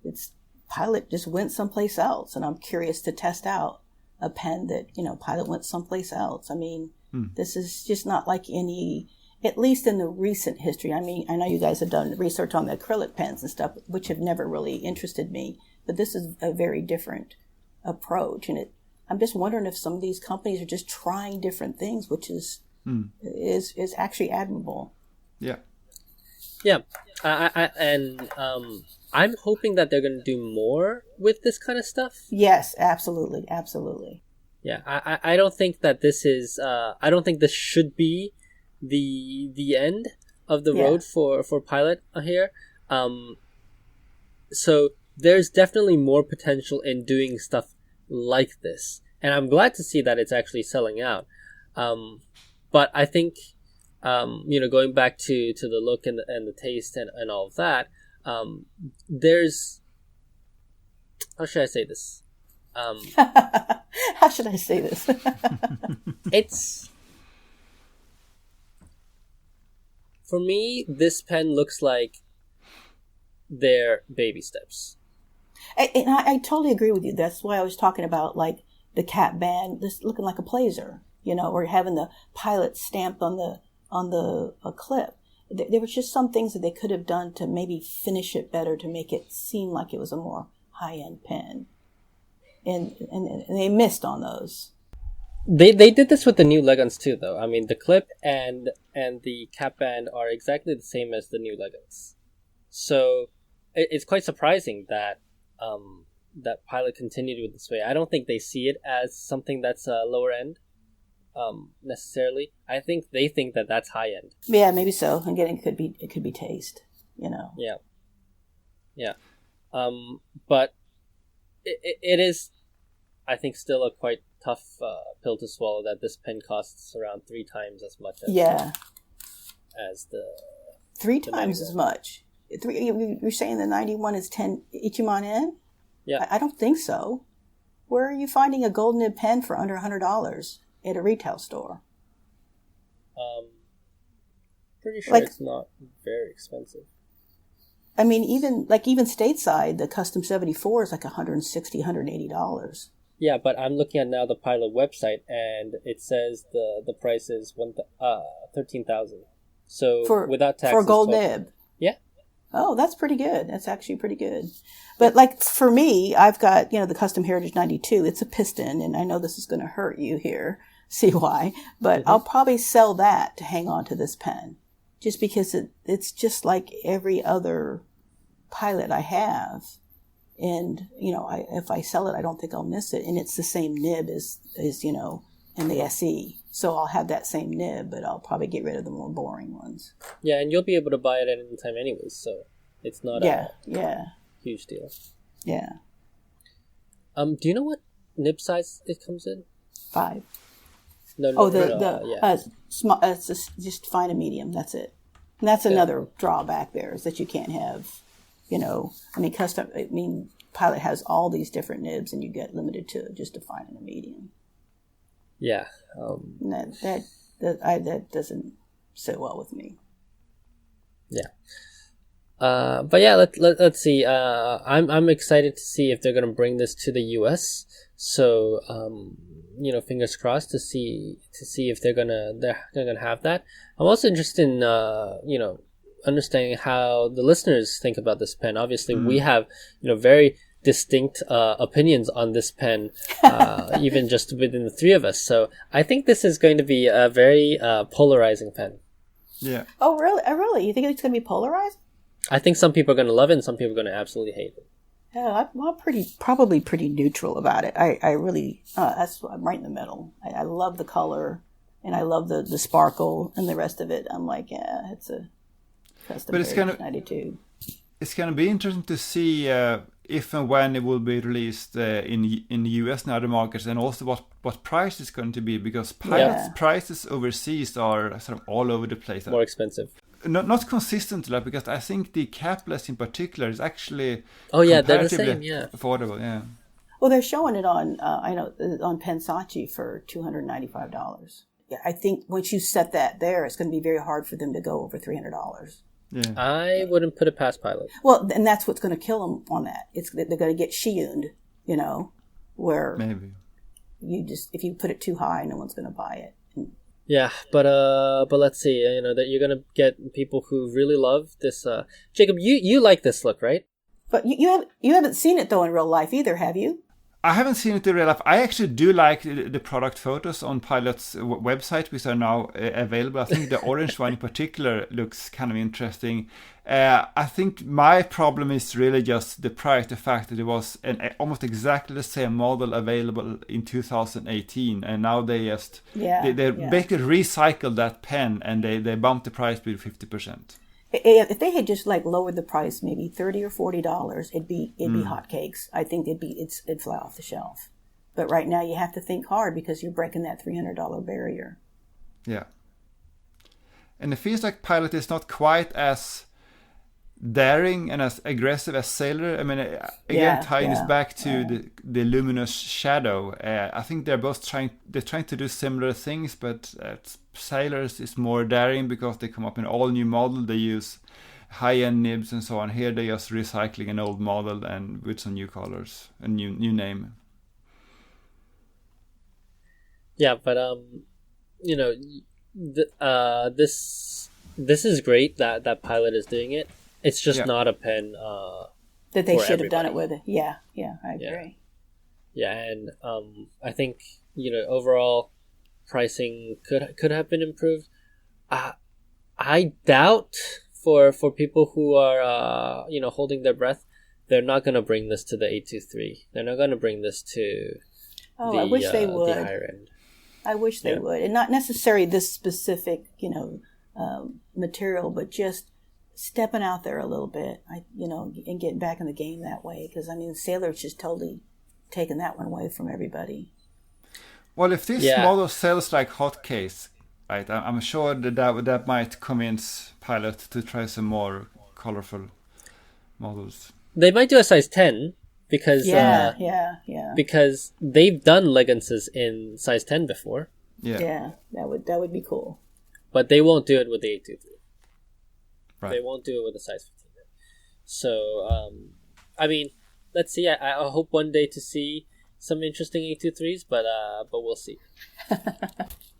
it's Pilot just went someplace else, and I'm curious to test out a pen that Pilot went someplace else. I mean, this is just not like any. At least in the recent history. I mean, I know you guys have done research on the acrylic pens and stuff, which have never really interested me. But this is a very different approach. And I'm just wondering if some of these companies are just trying different things, which is actually admirable. Yeah. Yeah, I'm hoping that they're going to do more with this kind of stuff. Yes, absolutely, absolutely. Yeah, I don't think that this is. I don't think this should be the end of the road for Pilot here. So there's definitely more potential in doing stuff like this, and I'm glad to see that it's actually selling out. But I think, going back to the look and the taste and all of that, there's, how should I say this? How should I say this? It's, for me, this pen looks like they're baby steps. And I totally agree with you. That's why I was talking about like the cap band, this looking like a Placer, or having the Pilot stamped on the clip. There was just some things that they could have done to maybe finish it better, to make it seem like it was a more high-end pen. And they missed on those. They did this with the new Legons too, though. I mean, the clip and the cap band are exactly the same as the new Legons. So it's quite surprising that that Pilot continued with this way. I don't think they see it as something that's lower end necessarily. I think they think that that's high end. Yeah, maybe so. Again, it could be taste. Yeah. But it is, I think, still a quite tough pill to swallow that this pen costs around 3 times as much as the 3 times as much. You're saying the 91 is 10 Ichiman yen? Yeah. I don't think so. Where are you finding a gold nib pen for under $100 at a retail store? Pretty sure it's not very expensive. I mean, even stateside, the Custom 74 is like $160, $180. Yeah, but I'm looking at now the Pilot website, and it says the price is $13,000. So without taxes, for a gold nib. Yeah. Oh, that's pretty good. That's actually pretty good. But like for me, I've got the Custom Heritage 92. It's a piston, and I know this is going to hurt you here, CY, but I'll probably sell that to hang on to this pen, just because it's just like every other Pilot I have. And, if I sell it, I don't think I'll miss it. And it's the same nib as in the SE. So I'll have that same nib, but I'll probably get rid of the more boring ones. Yeah, and you'll be able to buy it at any time anyways, so it's not a huge deal. Yeah. Do you know what nib size it comes in? 5. No, it's just fine and medium. That's it. And that's another drawback there, is that you can't have, Pilot has all these different nibs, and you get limited to just a fine and a medium. Yeah. And that doesn't sit well with me. Yeah. But yeah, let's see. I'm excited to see if they're going to bring this to the US. So, fingers crossed to see if they're gonna have that. I'm also interested in understanding how the listeners think about this pen. Obviously, we have very distinct opinions on this pen, even just within the 3 of us. So I think this is going to be a very polarizing pen. Yeah. Oh, really? Really? You think it's going to be polarized? I think some people are going to love it, and some people are going to absolutely hate it. Yeah, I'm probably pretty neutral about it. I really, I'm right in the middle. I love the color, and I love the sparkle, and the rest of it, I'm like, yeah, it's a custom. But it's kind of 92. It's going to be interesting to see if and when it will be released in the US and other markets, and also what price it's going to be, because prices overseas are sort of all over the place. More expensive. Not consistently, because I think the capless in particular is actually they're the same, affordable. Yeah. Well, they're showing it on on Pensachi for $295. Yeah, I think once you set that there, it's going to be very hard for them to go over $300. Yeah. I wouldn't put it past Pilot. Well, and that's what's going to kill them on that. They're going to get shiyuned, where maybe if you put it too high, no one's going to buy it. Yeah, but let's see. That you're gonna get people who really love this. Jacob, you like this look, right? But you haven't seen it though in real life either, have you? I haven't seen it in real life. I actually do like the product photos on Pilot's website, which are now available. I think the orange one in particular looks kind of interesting. I think my problem is really just the price, the fact that there was almost exactly the same model available in 2018, and now they just they basically recycled that pen and they bumped the price with 50%. If they had just like lowered the price, maybe $30 or $40, it'd be hotcakes. I think it'd fly off the shelf. But right now, you have to think hard because you're breaking that $300 barrier. Yeah, and it feels like Pilot is not quite as daring and as aggressive as Sailor. I mean, again, tying this back to the luminous shadow. I think they're trying to do similar things, but Sailors is more daring because they come up in all new model. They use high-end nibs and so on. Here they're just recycling an old model and with some new colors, a new name. Yeah, but this is great that Pilot is doing it. It's just not a pen that they should have done it with. Yeah, I agree. Yeah, and I think overall pricing could have been improved. I doubt for people who are holding their breath, they're not going to bring this to the 823. They're not going to bring this to I wish they would. The higher end. I wish they would, and not necessarily this specific material, but just stepping out there a little bit, and getting back in the game that way. Because Sailor's just totally taken that one away from everybody. Well, if this model sells like hotcakes, right? I'm sure that might convince Pilot to try some more colorful models. They might do a size 10 because because they've done leggings in size 10 before. Yeah, that would be cool. But they won't do it with the 823. Right. They won't do it with a size 15. So, let's see. I hope one day to see some interesting 823s, but we'll see.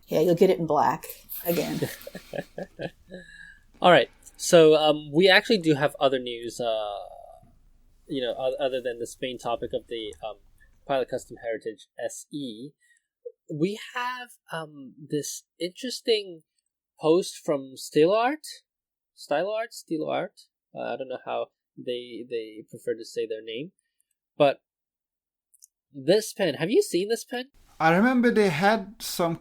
Yeah, you'll get it in black again. All right. So we actually do have other news, other than the Spain topic of the Pilot Custom Heritage SE. We have this interesting post from Stilo Art. I don't know how they prefer to say their name, but this pen. Have you seen this pen? I remember they had some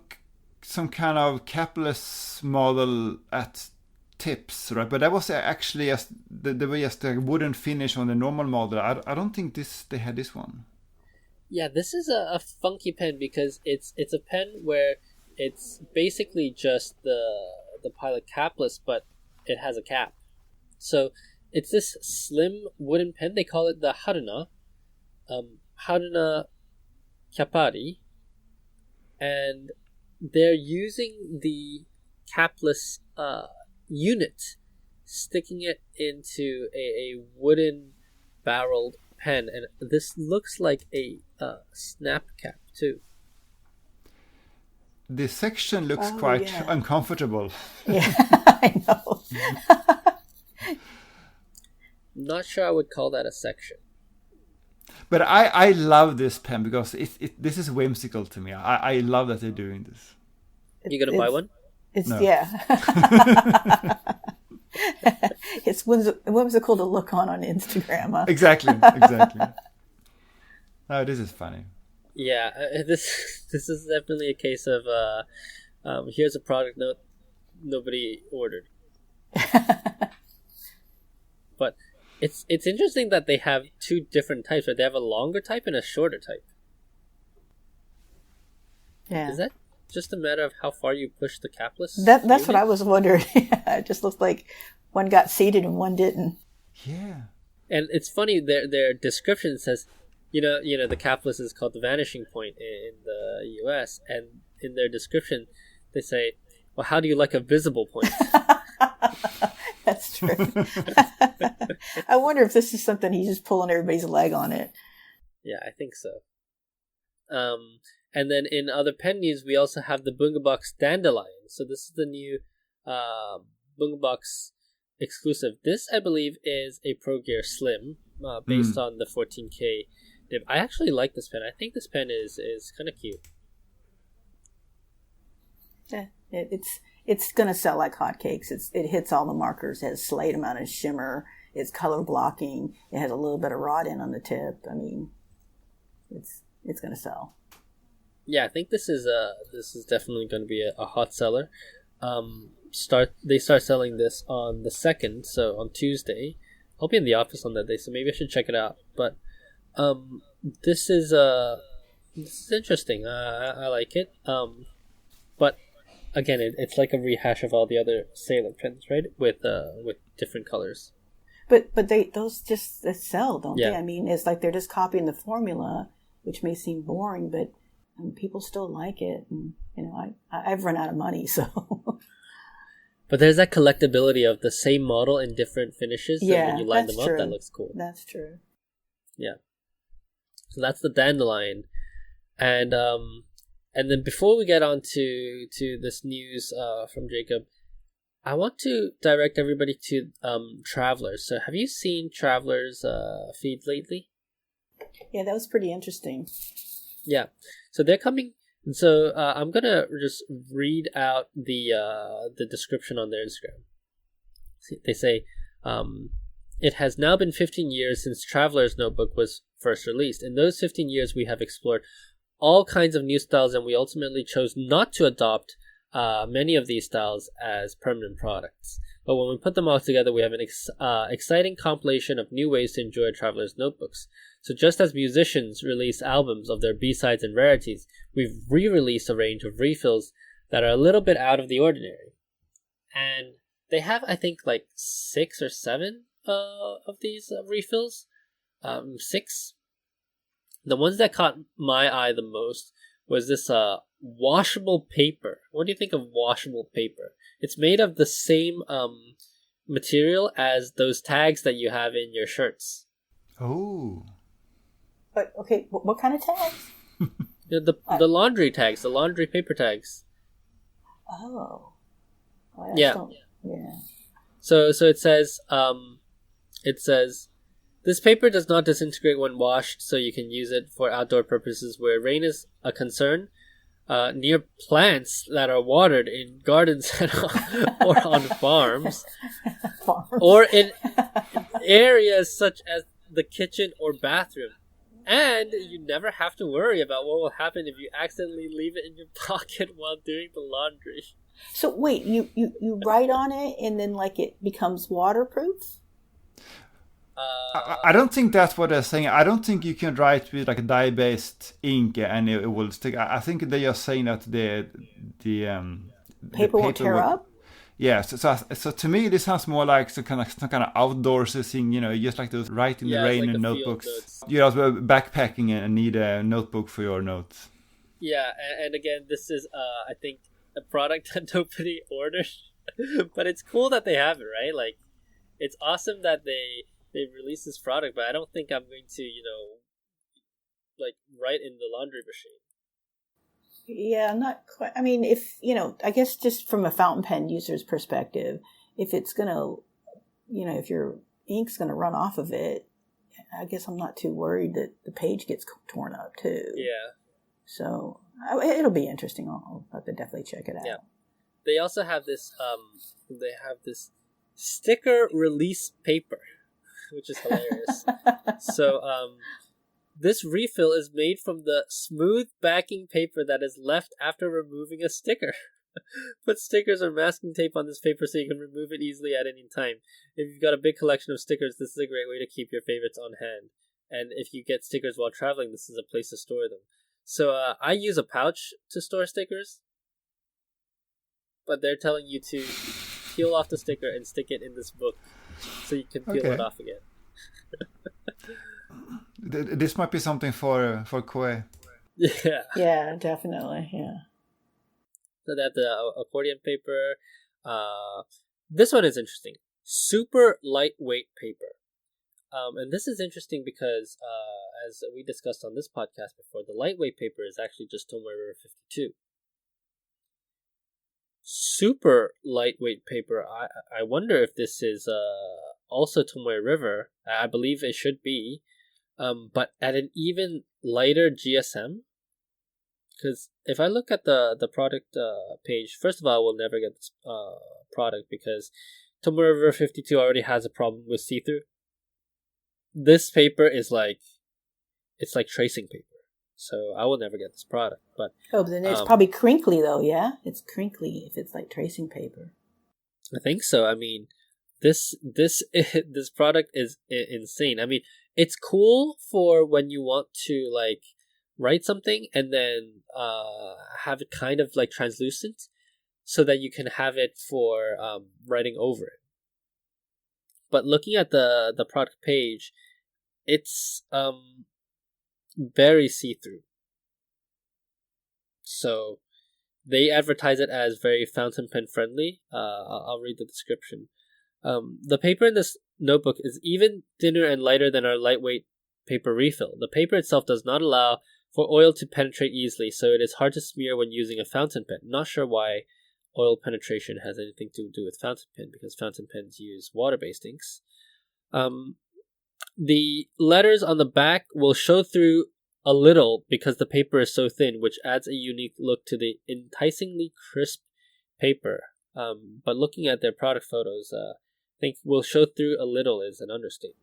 kind of capless model at tips, right? But that was actually there was just a wooden finish on the normal model. I don't think they had this one. Yeah, this is a funky pen because it's a pen where it's basically just the Pilot capless, but it has a cap. So it's this slim wooden pen. They call it the Haruna Chiapari, and they're using the capless unit, sticking it into a wooden barreled pen, and this looks like a snap cap too. The section looks quite uncomfortable. Yeah, I know. Not sure I would call that a section. But I love this pen because this is whimsical to me. I love that they're doing this. You gonna buy one? It's whimsical to look on Instagram. Huh? Exactly. Oh, this is funny. Yeah, this is definitely a case of here's a product nobody ordered. But it's interesting that they have two different types. Right? They have a longer type and a shorter type. Yeah. Is that just a matter of how far you push the capless? That's what I was wondering. It just looks like one got seated and one didn't. Yeah. And it's funny, their description says, the capless is called the vanishing point in the US, and in their description they say, well, how do you like a visible point? That's true. I wonder if this is something he's just pulling everybody's leg on it. Yeah, I think so. And then in other pen news, we also have the Bungabox Dandelion. So this is the new Bungabox exclusive. This, I believe, is a Pro Gear Slim based on the 14K nib. I actually like this pen. I think this pen is kind of cute. Yeah, it's gonna sell like hotcakes. It hits all the markers. It has a slight amount of shimmer. It's color blocking. It has a little bit of wrought in on the tip. I mean, it's gonna sell. Yeah, I think this is definitely going to be a hot seller. They start selling this on the 2nd, so on Tuesday. I'll be in the office on that day, so maybe I should check it out. But this is interesting. I like it. But again, it's like a rehash of all the other Sailor pens, right? With different colors. But those just sell, don't Yeah. they? I mean, it's like they're just copying the formula, which may seem boring, but people still like it. And I've run out of money, so. But there's that collectability of the same model in different finishes. Yeah, and when you line that's them up, true. that looks cool. That's true. Yeah. So that's the Dandelion, and then before we get on to this news from Jacob, I want to direct everybody to Travelers. So have you seen Travelers feed lately? Yeah, that was pretty interesting. Yeah. So they're coming. And so I'm gonna just read out the description on their Instagram. They say, it has now been 15 years since Traveler's Notebook was first released. In those 15 years, we have explored all kinds of new styles, and we ultimately chose not to adopt many of these styles as permanent products. But when we put them all together, we have an exciting compilation of new ways to enjoy Traveler's Notebooks. So just as musicians release albums of their B-sides and rarities, we've re-released a range of refills that are a little bit out of the ordinary. And they have, I think, like 6 or 7 of these refills. 6. The ones that caught my eye the most was this washable paper. What do you think of washable paper? It's made of the same material as those tags that you have in your shirts. Oh. But okay, what kind of tags? The laundry tags, the laundry paper tags. Oh. Well, Yeah. Yeah. So it says this paper does not disintegrate when washed, so you can use it for outdoor purposes where rain is a concern. Near plants that are watered in gardens or on farms, or in areas such as the kitchen or bathroom. And you never have to worry about what will happen if you accidentally leave it in your pocket while doing the laundry. So wait, you write on it and then like it becomes waterproof? I don't think that's what they're saying. I don't think you can write with like a dye-based ink and it will stick. I think they're just saying that the paper won't tear up. Yeah, so to me this sounds more like some kind of outdoorsy thing. Just like those write in the rain like and the notebooks. You're also backpacking and need a notebook for your notes. Yeah, and again, this is I think a product that nobody ordered, but it's cool that they have it, right? Like, it's awesome that they released this product, but I don't think I'm going to, like write in the laundry machine. Yeah, not quite. I mean, if, I guess just from a fountain pen user's perspective, if it's going to, if your ink's going to run off of it, I guess I'm not too worried that the page gets torn up too. Yeah. So it'll be interesting. I'll have to definitely check it out. Yeah. They also have this, sticker release paper, which is hilarious. So, this refill is made from the smooth backing paper that is left after removing a sticker. Put stickers or masking tape on this paper so you can remove it easily at any time. If you've got a big collection of stickers, this is a great way to keep your favorites on hand. And if you get stickers while traveling, this is a place to store them. So I use a pouch to store stickers, but they're telling you to peel off the sticker and stick it in this book so you can peel it off again. This might be something for Koei. Yeah. Yeah, definitely. Yeah. So they have the accordion paper. This one is interesting. Super lightweight paper. And this is interesting because, as we discussed on this podcast before, the lightweight paper is actually just Tomoe River 52. Super lightweight paper. I wonder if this is also Tomoe River. I believe it should be. but at an even lighter GSM. Because if I look at the product page, first of all, I will never get this product because Tomorrow 52 already has a problem with see-through. This paper is like, it's like tracing paper. So I will never get this product. But then it's probably crinkly though, yeah? It's crinkly if it's like tracing paper. I think so. I mean, this product is insane. I mean, it's cool for when you want to like write something and then have it kind of like translucent so that you can have it for writing over it. But looking at the product page, it's very see-through. So they advertise it as very fountain pen friendly. I'll read the description. The paper in this notebook is even thinner and lighter than our lightweight paper refill. The paper itself does not allow for oil to penetrate easily, so it is hard to smear when using a fountain pen. Not sure why oil penetration has anything to do with fountain pen, because fountain pens use water-based inks. The letters on the back will show through a little because the paper is so thin, which adds a unique look to the enticingly crisp paper. But looking at their product photos, I think will show through a little is an understatement.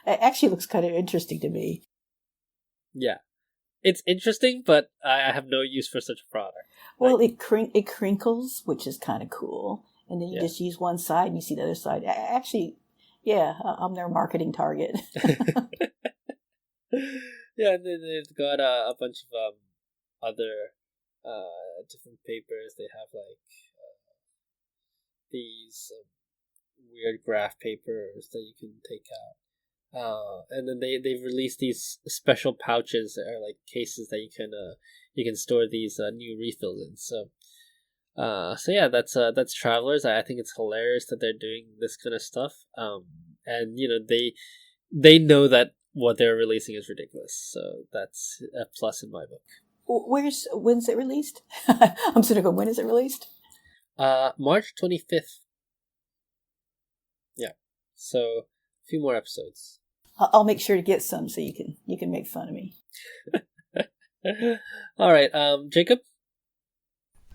It actually looks kind of interesting to me. Yeah. It's interesting, but I have no use for such a product. Well, it crinkles, which is kind of cool. And then you just use one side and you see the other side. Actually, yeah, I'm their marketing target. Yeah, and then they've got a bunch of other different papers. They have like these weird graph papers that you can take out. And then they've released these special pouches that are like cases that you can store these new refills in. So yeah, that's Travelers. I think it's hilarious that they're doing this kind of stuff. And you know they know that what they're releasing is ridiculous. So that's a plus in my book. When's it released? I'm sort of going, when is it released? March 25th. Yeah. So a few more episodes. I'll make sure to get some so you can make fun of me. All right, Jacob.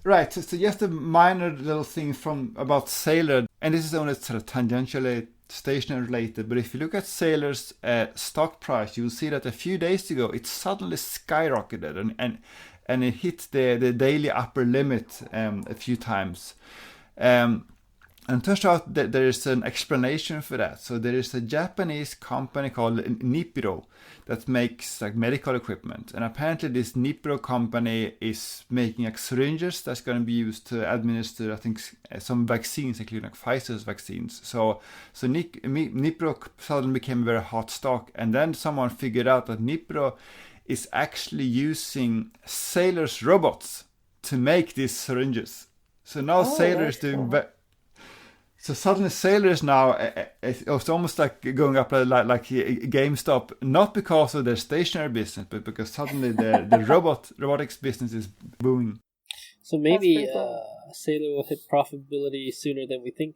Right, so just a minor little thing about Sailor, and this is only sort of tangentially stationary related, but if you look at Sailor's stock price, you'll see that a few days ago it suddenly skyrocketed and it hit the daily upper limit a few times. And it turns out that there is an explanation for that. So there is a Japanese company called Nipro that makes like medical equipment. And apparently this Nipro company is making like syringes that's going to be used to administer, I think, some vaccines, including like Pfizer's vaccines. So Nipro suddenly became a very hot stock. And then someone figured out that Nipro is actually using Sailor's robots to make these syringes. So now Sailor is doing... So suddenly Sailor is now, it's almost like going up like GameStop, not because of their stationary business, but because suddenly the robotics business is booming. So maybe Sailor will hit profitability sooner than we think.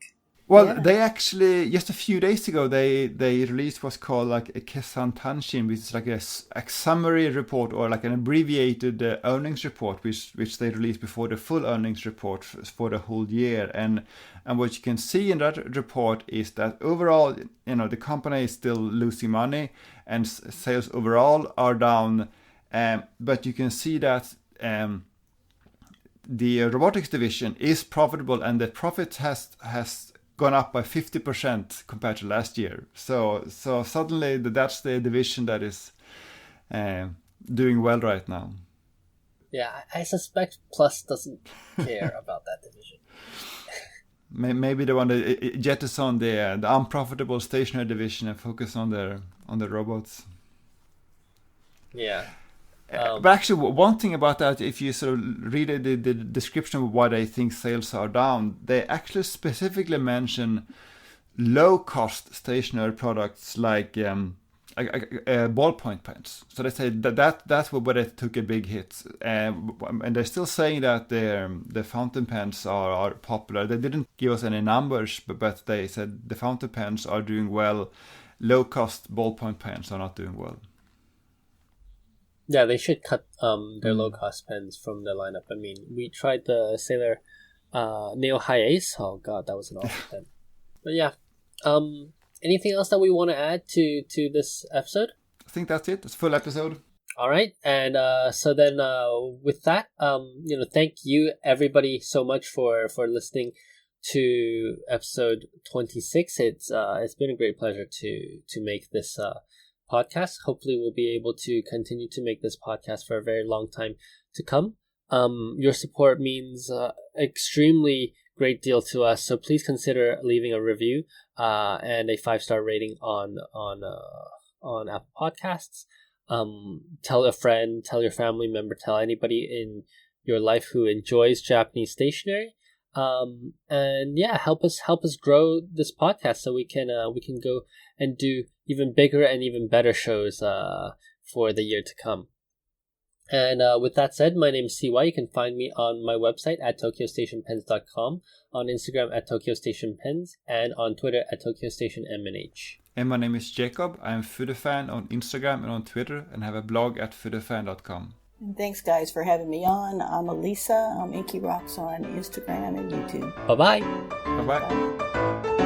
Well, they actually, just a few days ago, they released what's called like a Kessan Tanshin, which is like a summary report or like an abbreviated earnings report, which they released before the full earnings report for the whole year. And what you can see in that report is that overall, the company is still losing money and sales overall are down. But you can see that the robotics division is profitable and the profit has gone up by 50% compared to last year. So suddenly that's the division that is doing well right now. Yeah, I suspect Plus doesn't care about that division. Maybe they want to jettison the unprofitable stationary division and focus on the robots. Yeah. But actually, one thing about that, if you sort of read the description of why they think sales are down, they actually specifically mention low-cost stationary products like ballpoint pens. So they say that's where they took a big hit. And they're still saying that the fountain pens are popular. They didn't give us any numbers, but they said the fountain pens are doing well. low-cost ballpoint pens are not doing well. Yeah, they should cut their low-cost pens from their lineup. I mean, we tried the Sailor Neo High Ace. Oh god, that was an awful pen. But yeah, anything else that we want to add to this episode? I think that's it. It's a full episode. All right, and so then with that, thank you everybody so much for listening to episode 26. It's been a great pleasure to make this podcast. Hopefully we'll be able to continue to make this podcast for a very long time to come. Your support means extremely great deal to us, so please consider leaving a review and a 5-star rating on Apple Podcasts. Tell a friend, tell your family member, tell anybody in your life who enjoys Japanese stationery. And yeah, help us grow this podcast so we can go and do even bigger and even better shows for the year to come. And with that said, my name is CY. You can find me on my website at tokyostationpens.com, on Instagram at tokyostationpens, and on Twitter at tokyostationmnh. And my name is Jacob. I'm Foodafan on Instagram and on Twitter, and have a blog at foodafan.com. And thanks, guys, for having me on. I'm Alesa. I'm Inky Rocks on Instagram and YouTube. Bye-bye. Bye-bye.